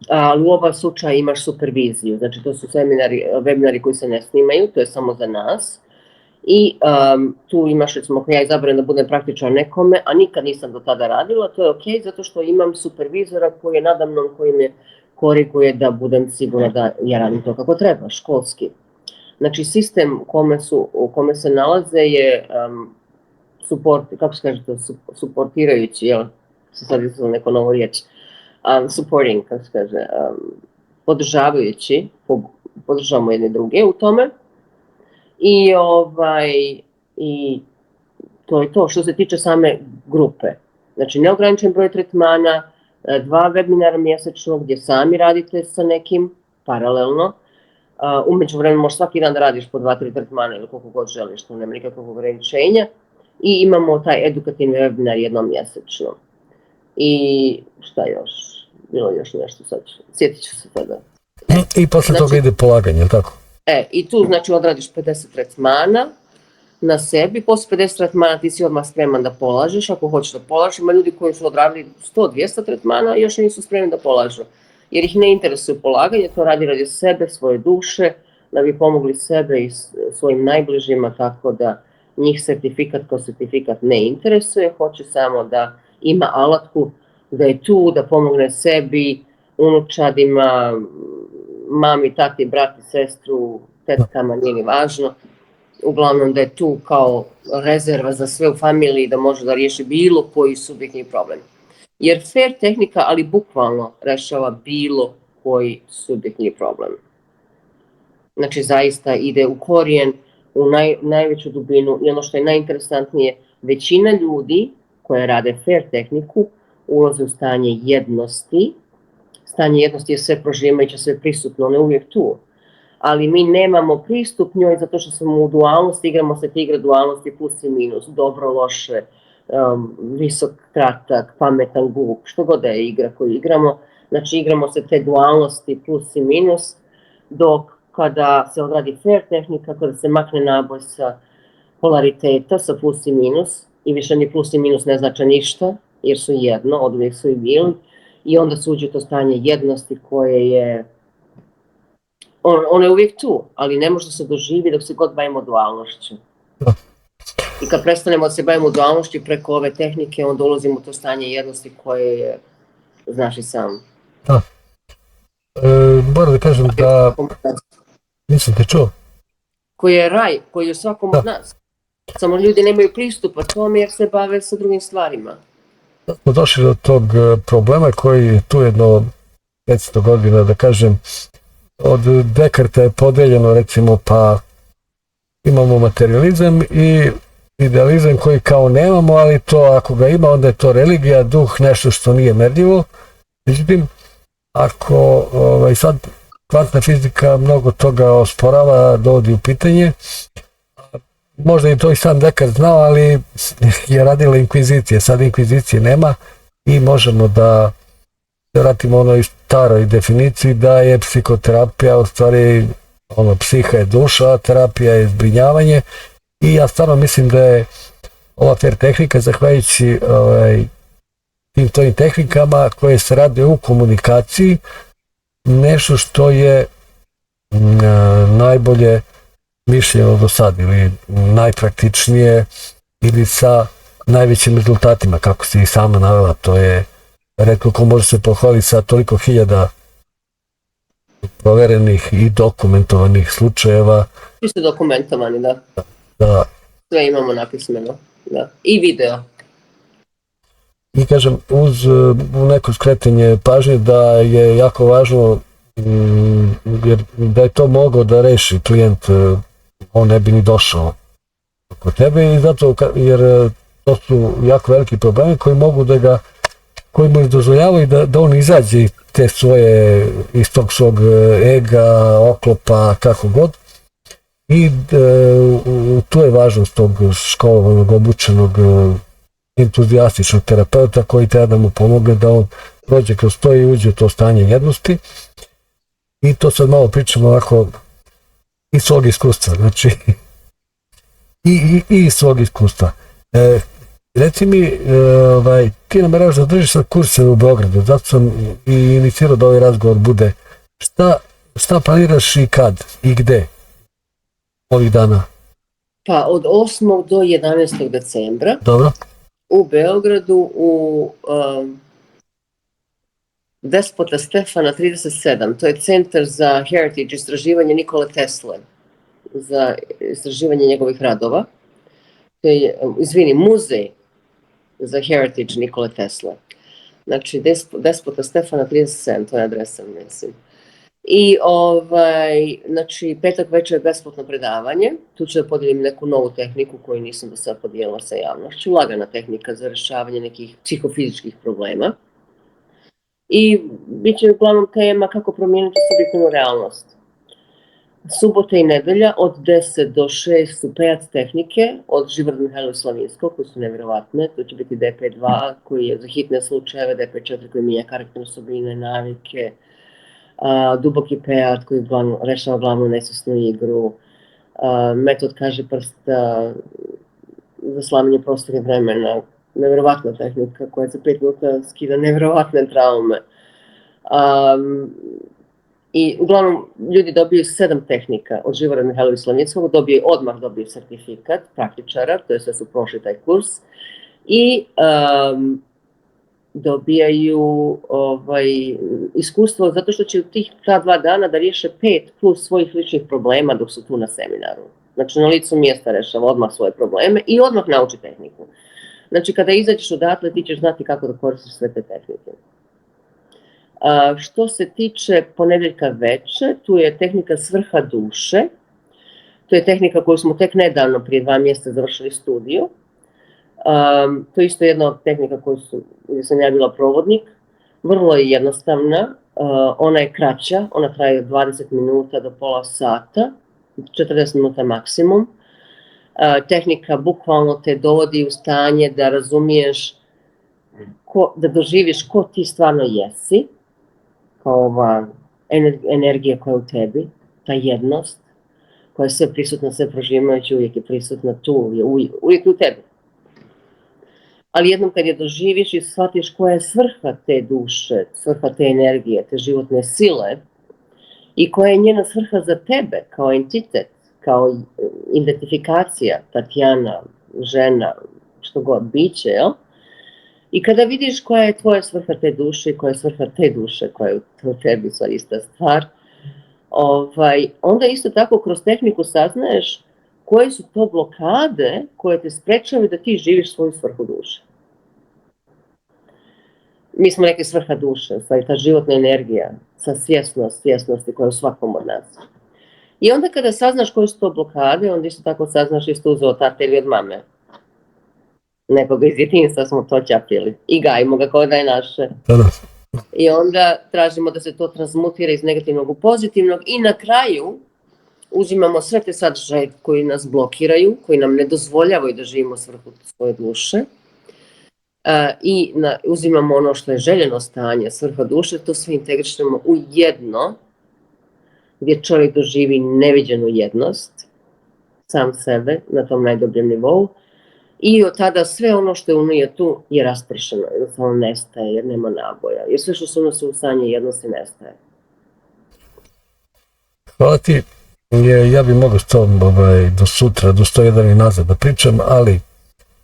Speaker 2: ali u oba slučaja imaš superviziju, znači to su webinari koji se ne snimaju, to je samo za nas. I tu imaš, recimo, ako ja izaberem da budem praktičar nekome, a nikad nisam do tada radila, to je ok, zato što imam supervizora koji je nadamnom, koji me koriguje da budem sigurna da ja radim to kako treba, školski. Znači, sistem u kome se nalaze je kako se kaže to, suportirajući, jel, se sad izgleda neko novo riječ, supporting, kako se kaže, podržavajući, podržavamo jedne druge u tome. I to je to što se tiče same grupe. Znači, neograničen broj tretmana, 2 webinara mjesečno gdje sami radite sa nekim paralelno. U međuvremenu možeš svaki dan da radiš po 2-3 tretmana ili koliko god želiš, to nema nikakvog ograničenja. I imamo taj edukativni webinar jednom mjesečno. I šta još? Bilo još nešto sad, sjetit ću se sada.
Speaker 1: I posle toga ide polaganje, tako?
Speaker 2: I tu znači odradiš 50 tretmana na sebi, posle 50 tretmana ti si odmah spreman da polažeš, ako hoćeš da polažeš. Ima ljudi koji su odradili 100-200 tretmana i još nisu spremni da polažu, jer ih ne interesuje polaganje, to radi sebe, svoje duše, da bi pomogli sebe i svojim najbližima, tako da njih sertifikat kao sertifikat ne interesuje, hoće samo da ima alatku, da je tu, da pomogne sebi, unučadima, mami, tati, brati, sestru, tetkama, nije ni važno. uglavnom da je tu kao rezerva za sve u familiji da može da riješi bilo koji subjektni problem. Jer fair tehnika, ali bukvalno rešava bilo koji subjektni problem. Znači, zaista ide u korijen, u najveću dubinu i ono što je najinteresantnije, većina ljudi koje rade fair tehniku ulaze u stanje jednosti. Stanje jednosti je sve prožimajuće, sve prisutno, ono je uvijek tu. Ali mi nemamo pristup njoj zato što smo u dualnosti, igramo se te igre dualnosti plus i minus, dobro, loše, visok, kratak, pametan, glup, što god da je igra koju igramo. Znači, igramo se te dualnosti plus i minus, dok kada se odradi fair tehnika, kada se makne naboj sa polariteta, sa plus i minus, i više ni plus i minus ne znači ništa, jer su jedno, od uvijek su i bili, i onda se uđe to stanje jednosti koje je, ono je uvijek tu, ali ne može se doživi dok se god bavimo dualnošću. I kad prestanemo da se bavimo dualnošću preko ove tehnike, onda ulazimo u to stanje jednosti koje je, znaš i sam.
Speaker 1: Da. Moram da kažem da... Nisam te čuo.
Speaker 2: Koji je raj, koji je u svakom od nas. Samo ljudi nemaju pristupa tome jer se bave sa drugim stvarima.
Speaker 1: Smo došli do tog problema koji je tu jedno 500 godina, da kažem, od Dekarta je podeljeno, recimo, pa imamo materializam i idealizam koji kao nemamo, ali to ako ga ima, onda je to religija, duh, nešto što nije merljivo. Međutim, ako sad kvantna fizika mnogo toga osporava, dovodi u pitanje, možda i to i sam Dekart znao, ali je radila inkvizicija, sad inkvizicije nema i možemo da vratimo onoj staroj definiciji da je psihoterapija u stvari psiha je duša, terapija je zbrinjavanje i ja stvarno mislim da je ova fair tehnika, zahvaljujući tim tojim tehnikama koje se rade u komunikaciji, nešto što je najbolje mišljeno do sad ili najpraktičnije ili sa najvećim rezultatima, kako si i sama navela. To je retko ko može se pohvaliti sa toliko hiljada proverenih i dokumentovanih slučajeva.
Speaker 2: Svi su dokumentovani, da.
Speaker 1: Da.
Speaker 2: Sve imamo napismeno, da. I video.
Speaker 1: I kažem, uz neko skretanje pažnje da je jako važno, jer da je to mogao da reši klijent, on ne bi ni došao kod tebe, i zato jer to su jako veliki problemi koji mogu da ga, koji mu dozvoljavaju da on izađe iz tog svog ega, oklopa, kako god. I tu je važnost tog školovanog, obučenog, entuzijastičnog terapeuta koji treba da mu pomogne da on prođe kroz to i uđe u to stanje jednosti. I to sad malo pričamo ovako iz svog iskustva, znači i iz svog iskustva. Reci mi, ti nameravaš da držiš sad kurse u Beogradu, zato sam i inicirao da ovaj razgovor bude. Šta planiraš i kad i gde ovih dana?
Speaker 2: Pa od 8. do 11. decembra.
Speaker 1: Dobro.
Speaker 2: U Beogradu, u Despota Stefana 37, to je centar za heritage, istraživanje Nikole Tesle, za istraživanje njegovih radova. To je, muzej za heritage Nikole Tesle. Znači, Despota Stefana 37, to je adresa, mislim. I, znači, petak večer je besplatno predavanje. Tu ću da podijelim neku novu tehniku koju nisam do sada podijelila sa javnošću. Lagana tehnika za rešavanje nekih psihofizičkih problema. I bit će uglavnom tema kako promijeniti subjektivnu realnost. Subota i nedelja od 10 do 6 su PEAC tehnike od Živorada Mihajlova Slavinskog, koje su nevjerovatne. To će biti DP2 koji je za hitne slučajeve, DP4 koji mijenja karakterne osobine, navike, duboki PEAC koji rešava glavnu nesvesnu igru, metod kaže prsta za slamanje prostora i vremena, nevjerovatna tehnika koja za 5 minuta skida nevjerovatne traume. I uglavnom ljudi dobiju 7 tehnika od Živorada Mihajlova Slavinskog, odmah dobiju sertifikat praktičara, to je sve su prošli taj kurs, i dobijaju iskustvo zato što će u tih ta 2 dana da riješe 5 plus svojih ličnih problema dok su tu na seminaru. Znači na licu mjesta rešava odmah svoje probleme i odmah nauči tehniku. Znači kada izađeš odatle ti ćeš znati kako da koristiš sve te tehnike. Što se tiče ponedeljka veče, tu je tehnika svrha duše. To je tehnika koju smo tek nedavno, prije 2 mjeseca, završili studiju. To je isto jedna od tehnika gdje sam ja bila provodnik. Vrlo je jednostavna, ona je kraća, ona traje 20 minuta do pola sata, 40 minuta maksimum. Tehnika bukvalno te dovodi u stanje da razumiješ, da doživiš ko ti stvarno jesi, kao ova energija koja je u tebi, ta jednost, koja je sve prisutna, sve prožimajući, uvijek je prisutna tu, uvijek je u tebi. Ali jednom kad je doživiš i shvatiš koja je svrha te duše, svrha te energije, te životne sile i koja je njena svrha za tebe kao entitet, kao identifikacija, Tatjana, žena, što god biće, jel? I kada vidiš koja je tvoja svrha te duše i koja je svrha te duše, koja je u tebi sva ista stvar, onda isto tako kroz tehniku saznaješ koje su to blokade koje te sprečavaju da ti živiš svoju svrhu duše. Mi smo rekli svrha duše, stvari ta životna energija, sa svjesnosti koja je u svakom od nas. I onda kada saznaš koje su to blokade, onda isto tako saznaš isto uzeo od tate ili od mame. Nekoga iz djetinjstva smo to čapili i gajimo ga kao da je naše. I onda tražimo da se to transmutira iz negativnog u pozitivnog i na kraju uzimamo sve te sadržaje koji nas blokiraju, koji nam ne dozvoljavaju da živimo svrhu svoje duše i uzimamo ono što je željeno stanje, svrha duše, to sve integrišemo u jedno, gdje čovjek doživi neviđenu jednost, sam sebe na tom najdobljem nivou i od tada sve ono što je unije tu je raspršeno, jednostavno nestaje jer nema naboja, jer sve što se unosi u stanje jednosti nestaje.
Speaker 1: Hvala ti. Ja bih mogao s tom do sutra, do 101 i nazad da pričam, ali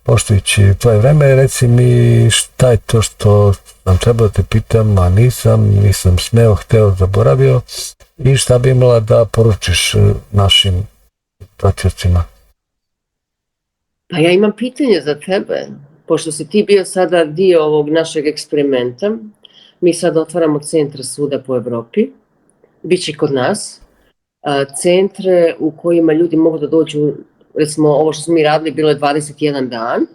Speaker 1: poštujući tvoje vreme, reci mi šta je to što sam trebao da te pitam, a nisam smeo, hteo, zaboravio i šta bi imala da poručiš našim pratiocima?
Speaker 2: Pa ja imam pitanje za tebe, pošto si ti bio sada dio ovog našeg eksperimenta, mi sad otvaramo centre svuda po Evropi, bit će kod nas, centre u kojima ljudi mogu da dođu, recimo ovo što smo mi radili bilo je 21 dan,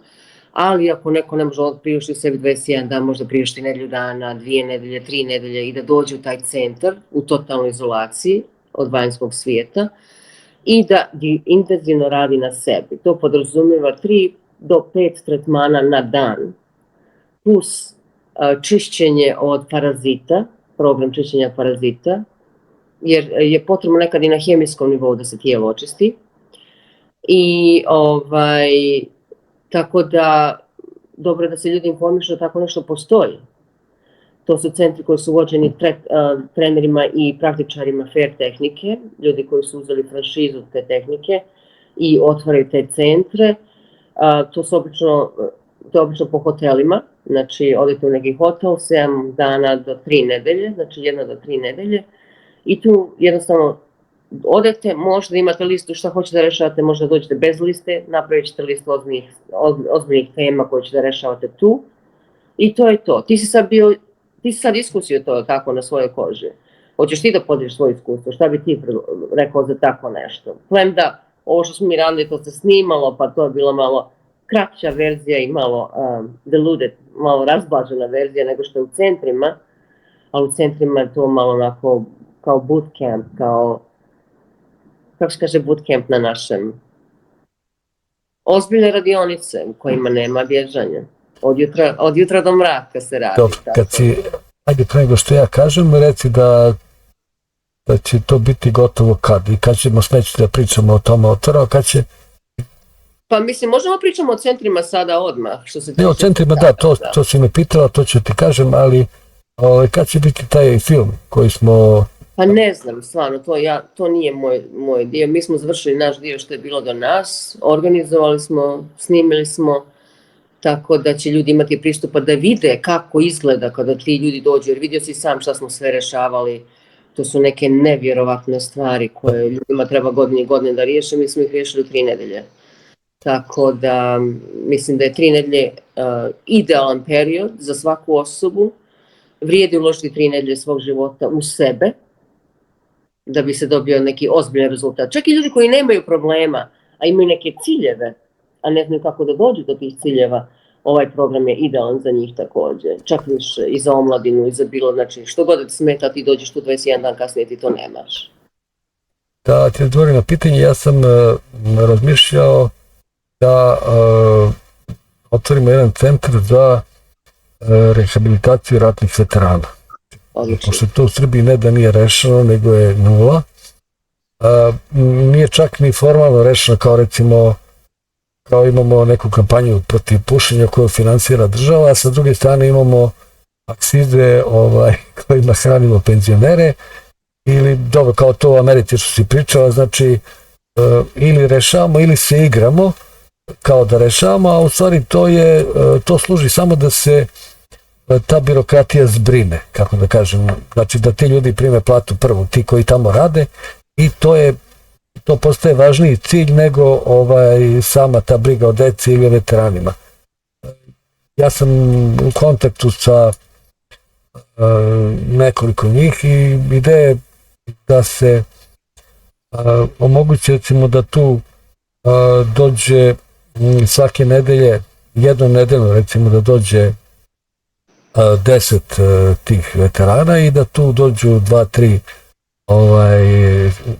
Speaker 2: ali ako neko ne može priuštiti sebi 21 dan, možda priušti nedelju dana, 2 nedelje, 3 nedelje i da dođe u taj centar u totalnoj izolaciji od vanjskog svijeta i da intenzivno radi na sebi. To podrazumijeva 3 do 5 tretmana na dan, plus čišćenje od parazita, program čišćenja parazita, jer je potrebno nekad i na hemijskom nivou da se tijelo očisti. I tako da dobro je da se ljudi informišu da tako nešto postoji. To su centri koji su vođeni trenerima i praktičarima FAIR tehnike, ljudi koji su uzeli franšizu te tehnike i otvaraju te centre. To je obično po hotelima, znači odete u neki hotel 7 dana do 3 nedelje, znači 1 do 3 nedelje i tu jednostavno odete, možda imate listu šta hoćete da rešavate, možda dođete bez liste, napravit ćete listu ozbiljnih tema koje ćete da rešavate tu i to je to. Ti si sad iskusio to kako na svojoj koži. Hoćeš ti da podiješ svoje iskustvo, šta bi ti rekao za tako nešto? Plem da ovo što smo mi radili, to se snimalo, pa to je bila malo kraća verzija i malo diluted, malo razblažena verzija nego što je u centrima, ali u centrima je to malo onako kao bootcamp, kao, kako se kaže bootcamp na našem, ozbiljne radionice u kojima nema bježanja. Od jutra do mraka se radi.
Speaker 1: Dobro, ajde pre nego što ja kažem, reci da će to biti gotovo kad i kad ćemo smeći da pričamo o tome otvoreno, kad će...
Speaker 2: Pa mislim, možemo pričamo o centrima sada odmah, što se...
Speaker 1: Ne, o centrima, da, to si me pitala, to ću ti kažem, ali kad će biti taj film koji smo...
Speaker 2: Pa ne znam, stvarno, to nije moj dio. Mi smo završili naš dio što je bilo do nas, organizovali smo, snimili smo, tako da će ljudi imati pristupa da vide kako izgleda kada ti ljudi dođu, jer vidio si sam šta smo sve rešavali To su neke nevjerovatne stvari koje ljudima treba godine i godine da riješe, mi smo ih riješili u 3 nedelje. Tako da mislim da je 3 nedelje idealan period za svaku osobu. Vrijedi uložiti 3 nedelje svog života u sebe da bi se dobio neki ozbiljan rezultat. Čak i ljudi koji nemaju problema, a imaju neke ciljeve, a ne znaju kako da dođu do tih ciljeva, ovaj program je idealan za njih također. Čak više i za omladinu i za bilo, znači što god da ti smeta, ti dođeš tu 21 dan kasnije, ti to nemaš.
Speaker 1: Da ti odgovorim na pitanje, ja sam razmišljao da otvorimo jedan centar za rehabilitaciju ratnih veterana.
Speaker 2: Odlično.
Speaker 1: Pošto to u Srbiji ne da nije rešeno, nego je nula. Nije čak ni formalno rešeno, kao recimo kao imamo neku kampanju protiv pušenja koju finansira država, a sa druge strane imamo aksize kojima hranimo penzionere, ili dobro, kao to u Americi što si pričala, znači ili rešavamo ili se igramo kao da rešavamo, a u stvari to služi samo da se ta birokratija zbrine, kako da kažem, znači da ti ljudi prime platu prvo, ti koji tamo rade, i to postaje važniji cilj nego sama ta briga o deci ili o veteranima. Ja sam u kontaktu sa nekoliko njih i ideje da se omogući recimo da tu dođe svake nedelje, jednom nedeljno recimo da dođe 10 tih veterana i da tu dođu 2-3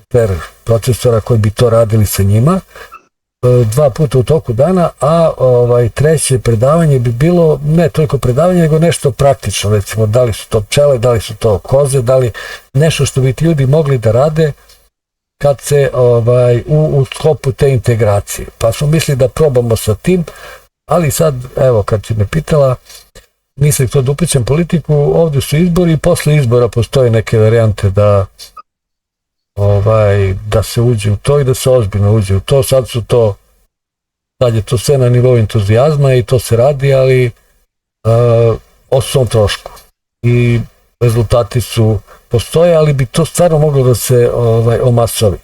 Speaker 1: per procesora koji bi to radili sa njima 2 puta u toku dana, a treće predavanje bi bilo ne toliko predavanje nego nešto praktično, recimo da li su to pčele, da li su to koze, da li nešto što bi ti ljudi mogli da rade kad se u sklopu te integracije. Pa smo mislili da probamo sa tim, ali sad evo kad si me pitala, nisam to da uplićem politiku, ovdje su izbori i posle izbora postoje neke varijante da se uđe u to i da se ozbiljno uđe u to. Sad je to sve na nivou entuzijazma i to se radi, ali o svom trošku. I rezultati postoje, ali bi to stvarno moglo da se omasovi.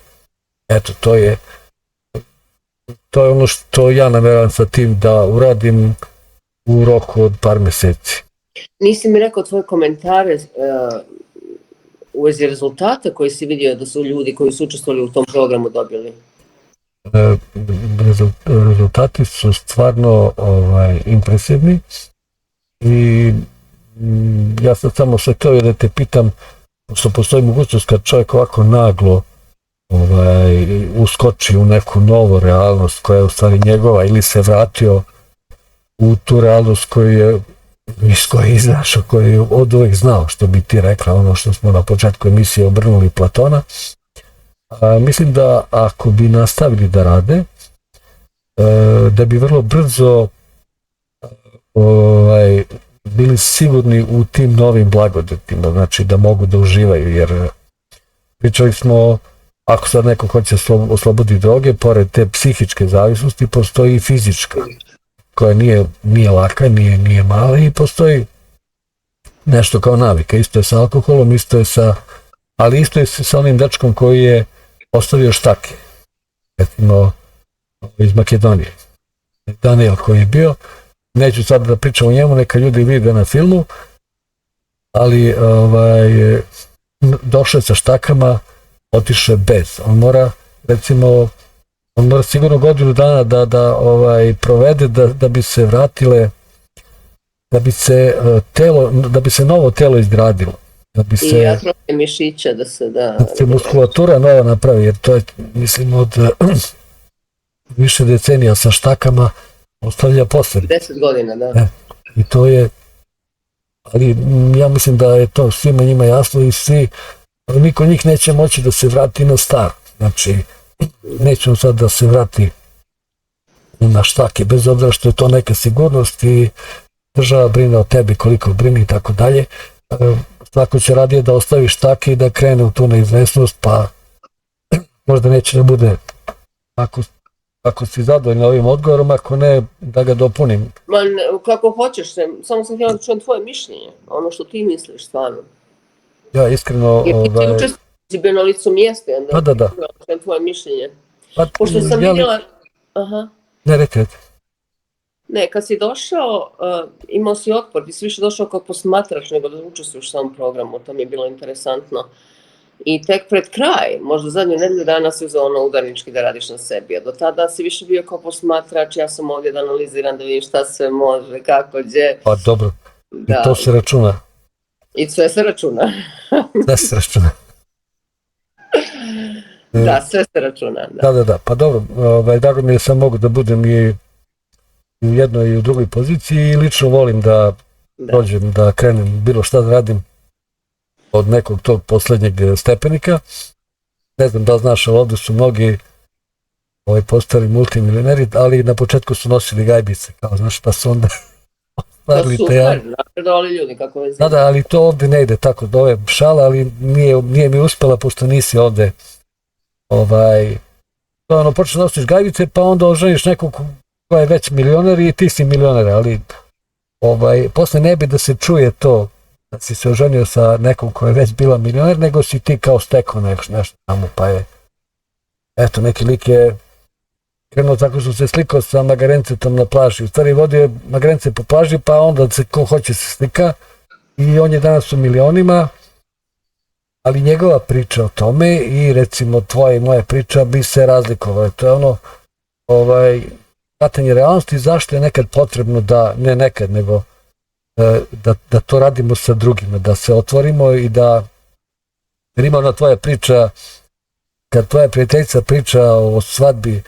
Speaker 1: Eto, to je ono što ja nameravam sa tim da uradim u roku od par meseci.
Speaker 2: Nisi mi rekao tvoje komentare u vezi rezultata koji si vidio da su ljudi koji su učestvovali u tom programu dobili?
Speaker 1: Rezultati su stvarno impresivni i ja sam samo se htio da te pitam, što postoji mogućnost kad čovjek ovako naglo uskoči u neku novu realnost koja je u stvari njegova ili se vratio u tu realnost iz koje je izašao, koju je od uvek znao, što bi ti rekla, ono što smo na početku emisije obrnuli Platona. Mislim da ako bi nastavili da rade, da bi vrlo brzo bili sigurni u tim novim blagodatima, znači da mogu da uživaju, jer pričali smo, ako sad neko hoće osloboditi droge, pored te psihičke zavisnosti postoji i fizička, koja nije laka, nije mala, i postoji nešto kao navika. Isto je sa alkoholom, ali isto je sa onim dečkom koji je ostavio štake, recimo iz Makedonije, Daniel koji je bio, neću sad da pričam o njemu, neka ljudi vide na filmu, ali došao je sa štakama, otišao je bez. On mora sigurno godinu dana da provede da bi se vratile, da bi se novo telo izgradilo, da bi se
Speaker 2: atrofija mišića, da se
Speaker 1: muskulatura nova napravi, jer to je, mislim, od više decenija sa štakama ostavlja posledice.
Speaker 2: 10 godina, da.
Speaker 1: I to je, ali ja mislim da je to svima njima jasno i niko njih neće moći da se vrati na staro. Znači, nećemo sad da se vrati na štake, bez obzira što je to neka sigurnost i država brine o tebi koliko brine i tako dalje. Svako će radije da ostavi štake i da krene u tu neizvesnost, pa možda neće da bude, ako si zadovoljna ovim odgovorom, ako ne, da ga dopunim.
Speaker 2: Kako hoćeš, samo sam htjela da čujem tvoje mišljenje, ono što ti misliš stvarno.
Speaker 1: Ja iskreno...
Speaker 2: Jer ti si učestvovao, si bio na licu mjesta, onda
Speaker 1: Da.
Speaker 2: tvoje mišljenje.
Speaker 1: Pa,
Speaker 2: Pošto sam vidjela... Aha.
Speaker 1: Ne, rekli.
Speaker 2: Ne, kad si došao, imao si otpor, ti si više došao kao posmatrač nego da učestvuješ u samom programu, to mi je bilo interesantno. I tek pred kraj, možda zadnju nedelju dana si uzeo ono udarnički da radiš na sebi, a do tada si više bio kao posmatrač, ja sam ovdje da analiziram, da vidim šta sve može, kako, gdje.
Speaker 1: Pa dobro, i to se računa.
Speaker 2: I sve se računa.
Speaker 1: Sve se računa.
Speaker 2: Da, sve se računa.
Speaker 1: Da, pa dobro, drago mi je sam mogu da budem i u jednoj i u drugoj poziciji i lično volim da dođem, da krenem bilo šta da radim od nekog tog posljednjeg stepenika. Ne znam da znaš, ali ovdje su mnogi postali multimilioneri, ali na početku su nosili gajbice, kao znaš, pa su onda ostvarili te...
Speaker 2: To super, napredovali ljudi, kako je
Speaker 1: Da, ali to ovdje ne ide tako, da ove šala, ali nije mi uspjela, pošto nisi ovdje počeš nosiš gajbice, pa onda oženiš nekog koja je već milioner i ti si milioner, ali posle ne bi da se čuje to da si se oženio sa nekom koja je već bila milioner, nego si ti kao stekao nešto tamo, pa je eto, neki lik je krenuo tako što se slikao sa Magarencetom na plaži, u stvari vodio Magarence po plaži, pa onda se ko hoće se slika i on je danas u milionima, ali njegova priča o tome i recimo tvoja i moja priča bi se razlikovale. To je ono shvatanje realnosti, zašto je nekad potrebno da, ne nekad, nego da to radimo sa drugima, da se otvorimo i da, jer ima ona tvoja priča, kad tvoja prijateljica priča o svadbi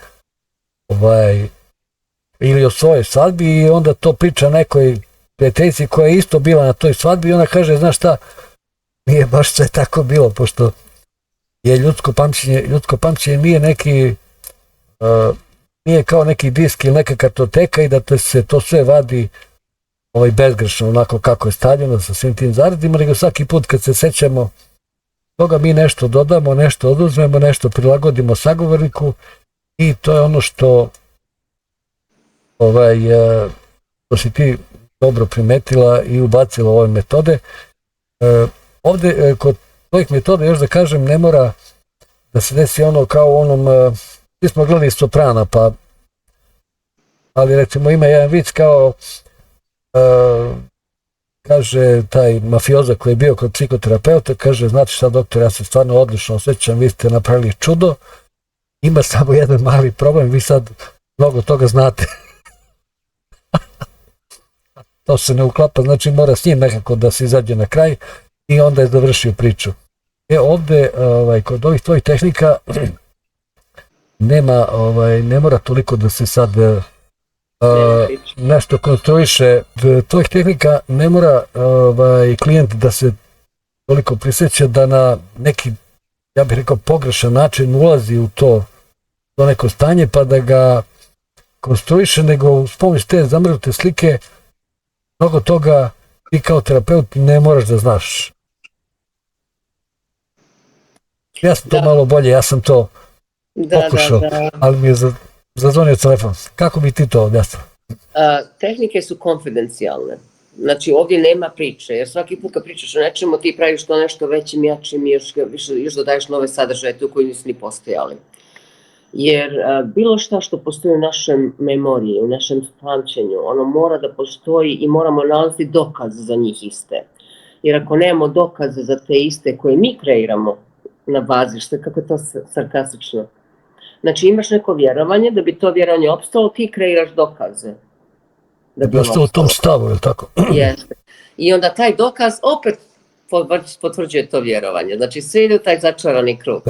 Speaker 1: ili o svojoj svadbi i onda to priča nekoj prijateljici koja je isto bila na toj svadbi i ona kaže, znaš šta, nije baš sve tako bilo, pošto je ljudsko pamćenje nije neki, nije kao neki disk ili neka kartoteka i da se to sve vadi bezgrešno, onako kako je stavljeno sa svim tim zaradima, nego svaki put kad se sećamo toga mi nešto dodamo, nešto oduzmemo, nešto prilagodimo sagovorniku i to je ono što si ti dobro primetila i ubacila u ove metode. Ovdje kod tvojih metoda, još da kažem, ne mora da se desi ono kao u onom, mi smo gledali Soprana, pa, ali recimo ima jedan vic kao, kaže taj mafioza koji je bio kod psihoterapeuta, kaže, znate šta doktor, ja se stvarno odlično osjećam, vi ste napravili čudo, ima samo jedan mali problem, vi sad mnogo toga znate. To se ne uklapa, znači mora s njim nekako da se izađe na kraj i onda je završio priču. Ovdje, kod ovih tvojih tehnika ne mora toliko da se sad nešto konstruiše. Tvojih tehnika ne mora klijent da se toliko prisjeća da na neki, ja bih rekao, pogrešan način ulazi u to neko stanje pa da ga konstruiše, nego uz pomoć te zamrznute slike mnogo toga ti kao terapeut ne moraš da znaš. Ja sam to malo bolje, ja sam to pokušao, ali mi je zazvonio telefon. Kako bi ti to objasnila?
Speaker 2: Tehnike su konfidencijalne. Znači ovdje nema priče, jer svaki put kad pričaš o nečemu ti praviš to nešto većim, jačim i još dodaješ nove sadržaje tu koji nisu ni postojali. Jer bilo šta što postoji u našem memoriji, u našem pamćenju, ono mora da postoji i moramo nalaziti dokaz za njih iste. Jer ako nemamo dokaze za te iste koje mi kreiramo na bazi, što je kako je to sarkastično. Znači imaš neko vjerovanje, da bi to vjerovanje opstalo, ti kreiraš dokaze.
Speaker 1: Da bi ostalo u tom stavu, je li tako?
Speaker 2: Jeste. I onda taj dokaz opet potvrđuje to vjerovanje. Znači sve ide u taj začarani krug.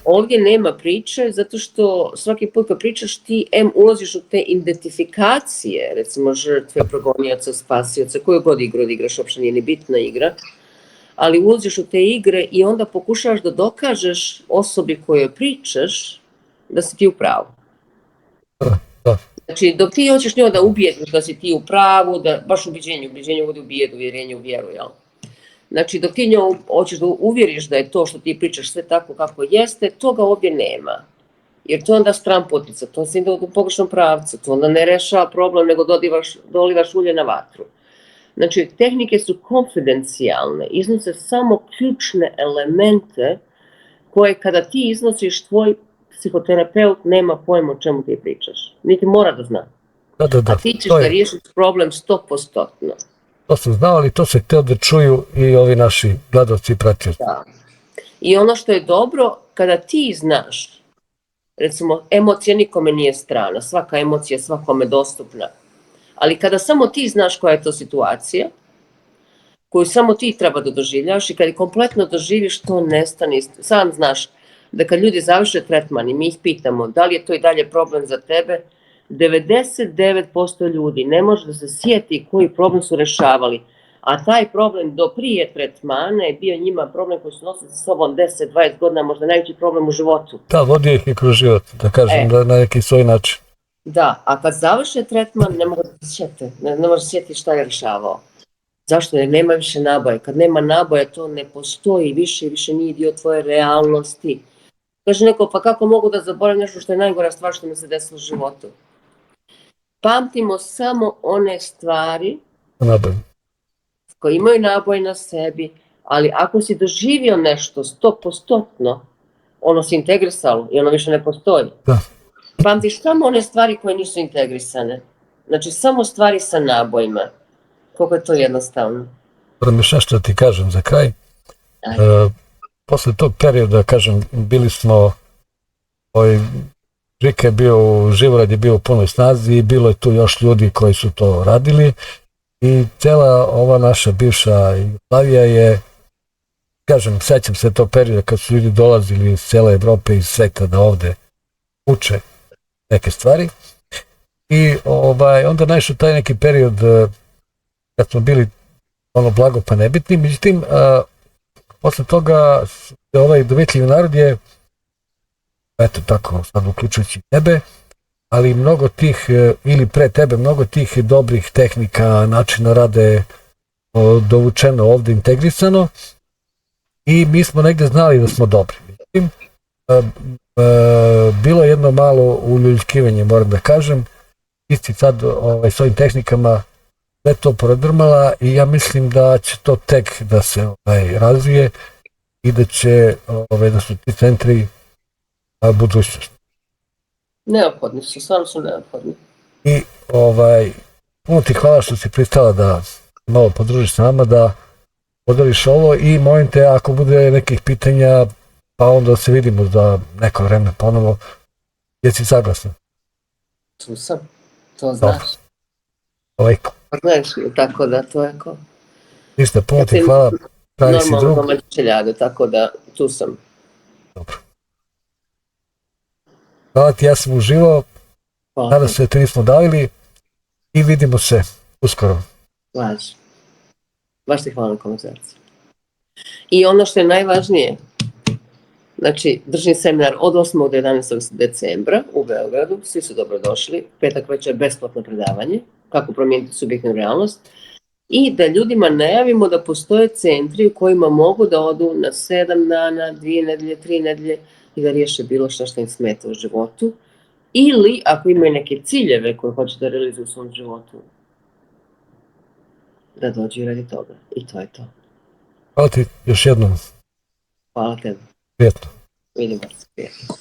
Speaker 2: Ovdje nema priče, zato što svaki put kad pričaš ti ulaziš u te identifikacije, recimo žrtve, progonioca, spasioca, koju god igru igraš, uopšte nije ni bitna igra, ali ulaziš u te igre i onda pokušavaš da dokažeš osobi kojoj pričaš da si ti u pravu. Znači, dok ti hoćeš njoj da ubijediš da si ti u pravu, da baš ubiđenje vodi u bijedu, uvjerenje u vjeru, jel? Znači, dok ti njoj hoćeš da uvjeriš da je to što ti pričaš sve tako kako jeste, toga ovdje nema. Jer to onda stramputica, to se ide u pogrešnom pravcu, to onda ne rešava problem, nego dolivaš ulje na vatru. Znači, tehnike su konfidencijalne, iznose samo ključne elemente koje kada ti iznosiš, tvoj psihoterapeut nema pojma o čemu ti pričaš. Niti mora da zna. A ti ćeš da riješiš problem 100%.
Speaker 1: To sam znao, ali to se htio da čuju i ovi naši gledalci i pratioci.
Speaker 2: Da. I ono što je dobro, kada ti znaš, recimo, emocija nikome nije strana, svaka emocija je svakome dostupna, ali kada samo ti znaš koja je to situacija, koju samo ti treba da doživljaš i kad je kompletno doživiš, to nestane. Sam znaš da kad ljudi završe tretman i mi ih pitamo da li je to i dalje problem za tebe, 99% ljudi ne može da se sjeti koji problem su rešavali, a taj problem do prije tretmana je bio njima problem koji su nosili sa sobom 10-20 godina, možda najveći problem u životu.
Speaker 1: Da, vodio ih i kroz život, da kažem, na neki svoj način.
Speaker 2: Da, a kad završe tretman, ne mogu da se sjeti, ne može da sjeti šta je rešavao. Zašto? Jer nema više naboja. Kad nema naboja, to ne postoji više i više nije dio tvoje realnosti. Kaže neko, pa kako mogu da zaboravim nešto što je najgora stvar što mi se desilo u životu? Pamtimo samo one stvari koje imaju naboj na sebi, ali ako si doživio nešto 100%, ono se integrisalo i ono više ne postoji.
Speaker 1: Da.
Speaker 2: Pamtiš samo one stvari koje nisu integrisane. Znači, samo stvari sa nabojima. Koliko je to jednostavno.
Speaker 1: Moram još nešto da ti kažem za kraj. Posle tog perioda, kažem, bili smo, Žika je bio, Živorad je bio u punoj snazi i bilo je tu još ljudi koji su to radili i cela ova naša bivša Jugoslavija je, kažem, sećam se tog perioda kad su ljudi dolazili iz cele Evrope i iz sveta da ovde uče neke stvari i onda naišao taj neki period kad smo bili blago pa nebitni, međutim posle toga dovitljivi narod je, eto tako, sad uključujući tebe, ali mnogo tih, ili pre tebe, mnogo tih dobrih tehnika, načina rade dovučeno ovde, integrisano i mi smo negde znali da smo dobri. Međutim, bilo je jedno malo uljuljkivanje, moram da kažem, isti sad s ovim tehnikama sve to prodrmala i ja mislim da će to tek da se razvije i da će da su ti centri budućnost.
Speaker 2: Neophodni su, stvarno su neophodni.
Speaker 1: I puno ti hvala što si pristala da malo podružiš s nama, da podeliš ovo i molim te ako bude nekih pitanja pa onda se vidimo za neko vreme ponovo. Jesi saglasna?
Speaker 2: Tu sam, to znaš.
Speaker 1: Ovako.
Speaker 2: Znaš, tako da to je ko...
Speaker 1: Ništa, puno ti hvala.
Speaker 2: Normalno domaćeljade, tako da tu sam.
Speaker 1: Dobro. Hvala ti, ja sam uživao. Nadam se da te nismo davili i vidimo se uskoro.
Speaker 2: Važi. Baš ti hvala na konverzaciji. I ono što je najvažnije, znači, držim seminar od 8. do 11. decembra u Beogradu, svi su dobrodošli, petak večer besplatno predavanje, kako promijeniti subjektnu realnost, i da ljudima najavimo da postoje centri u kojima mogu da odu na 7 dana, 2 nedelje, 3 nedelje i da riješe bilo što im smeta u životu, ili ako imaju neke ciljeve koje hoće da realizuju u svom životu, da dođu i radi toga. I to je to.
Speaker 1: Hvala ti još jednom.
Speaker 2: Hvala tebi.
Speaker 1: Prijetno.
Speaker 2: Vidimo se. Prijetno.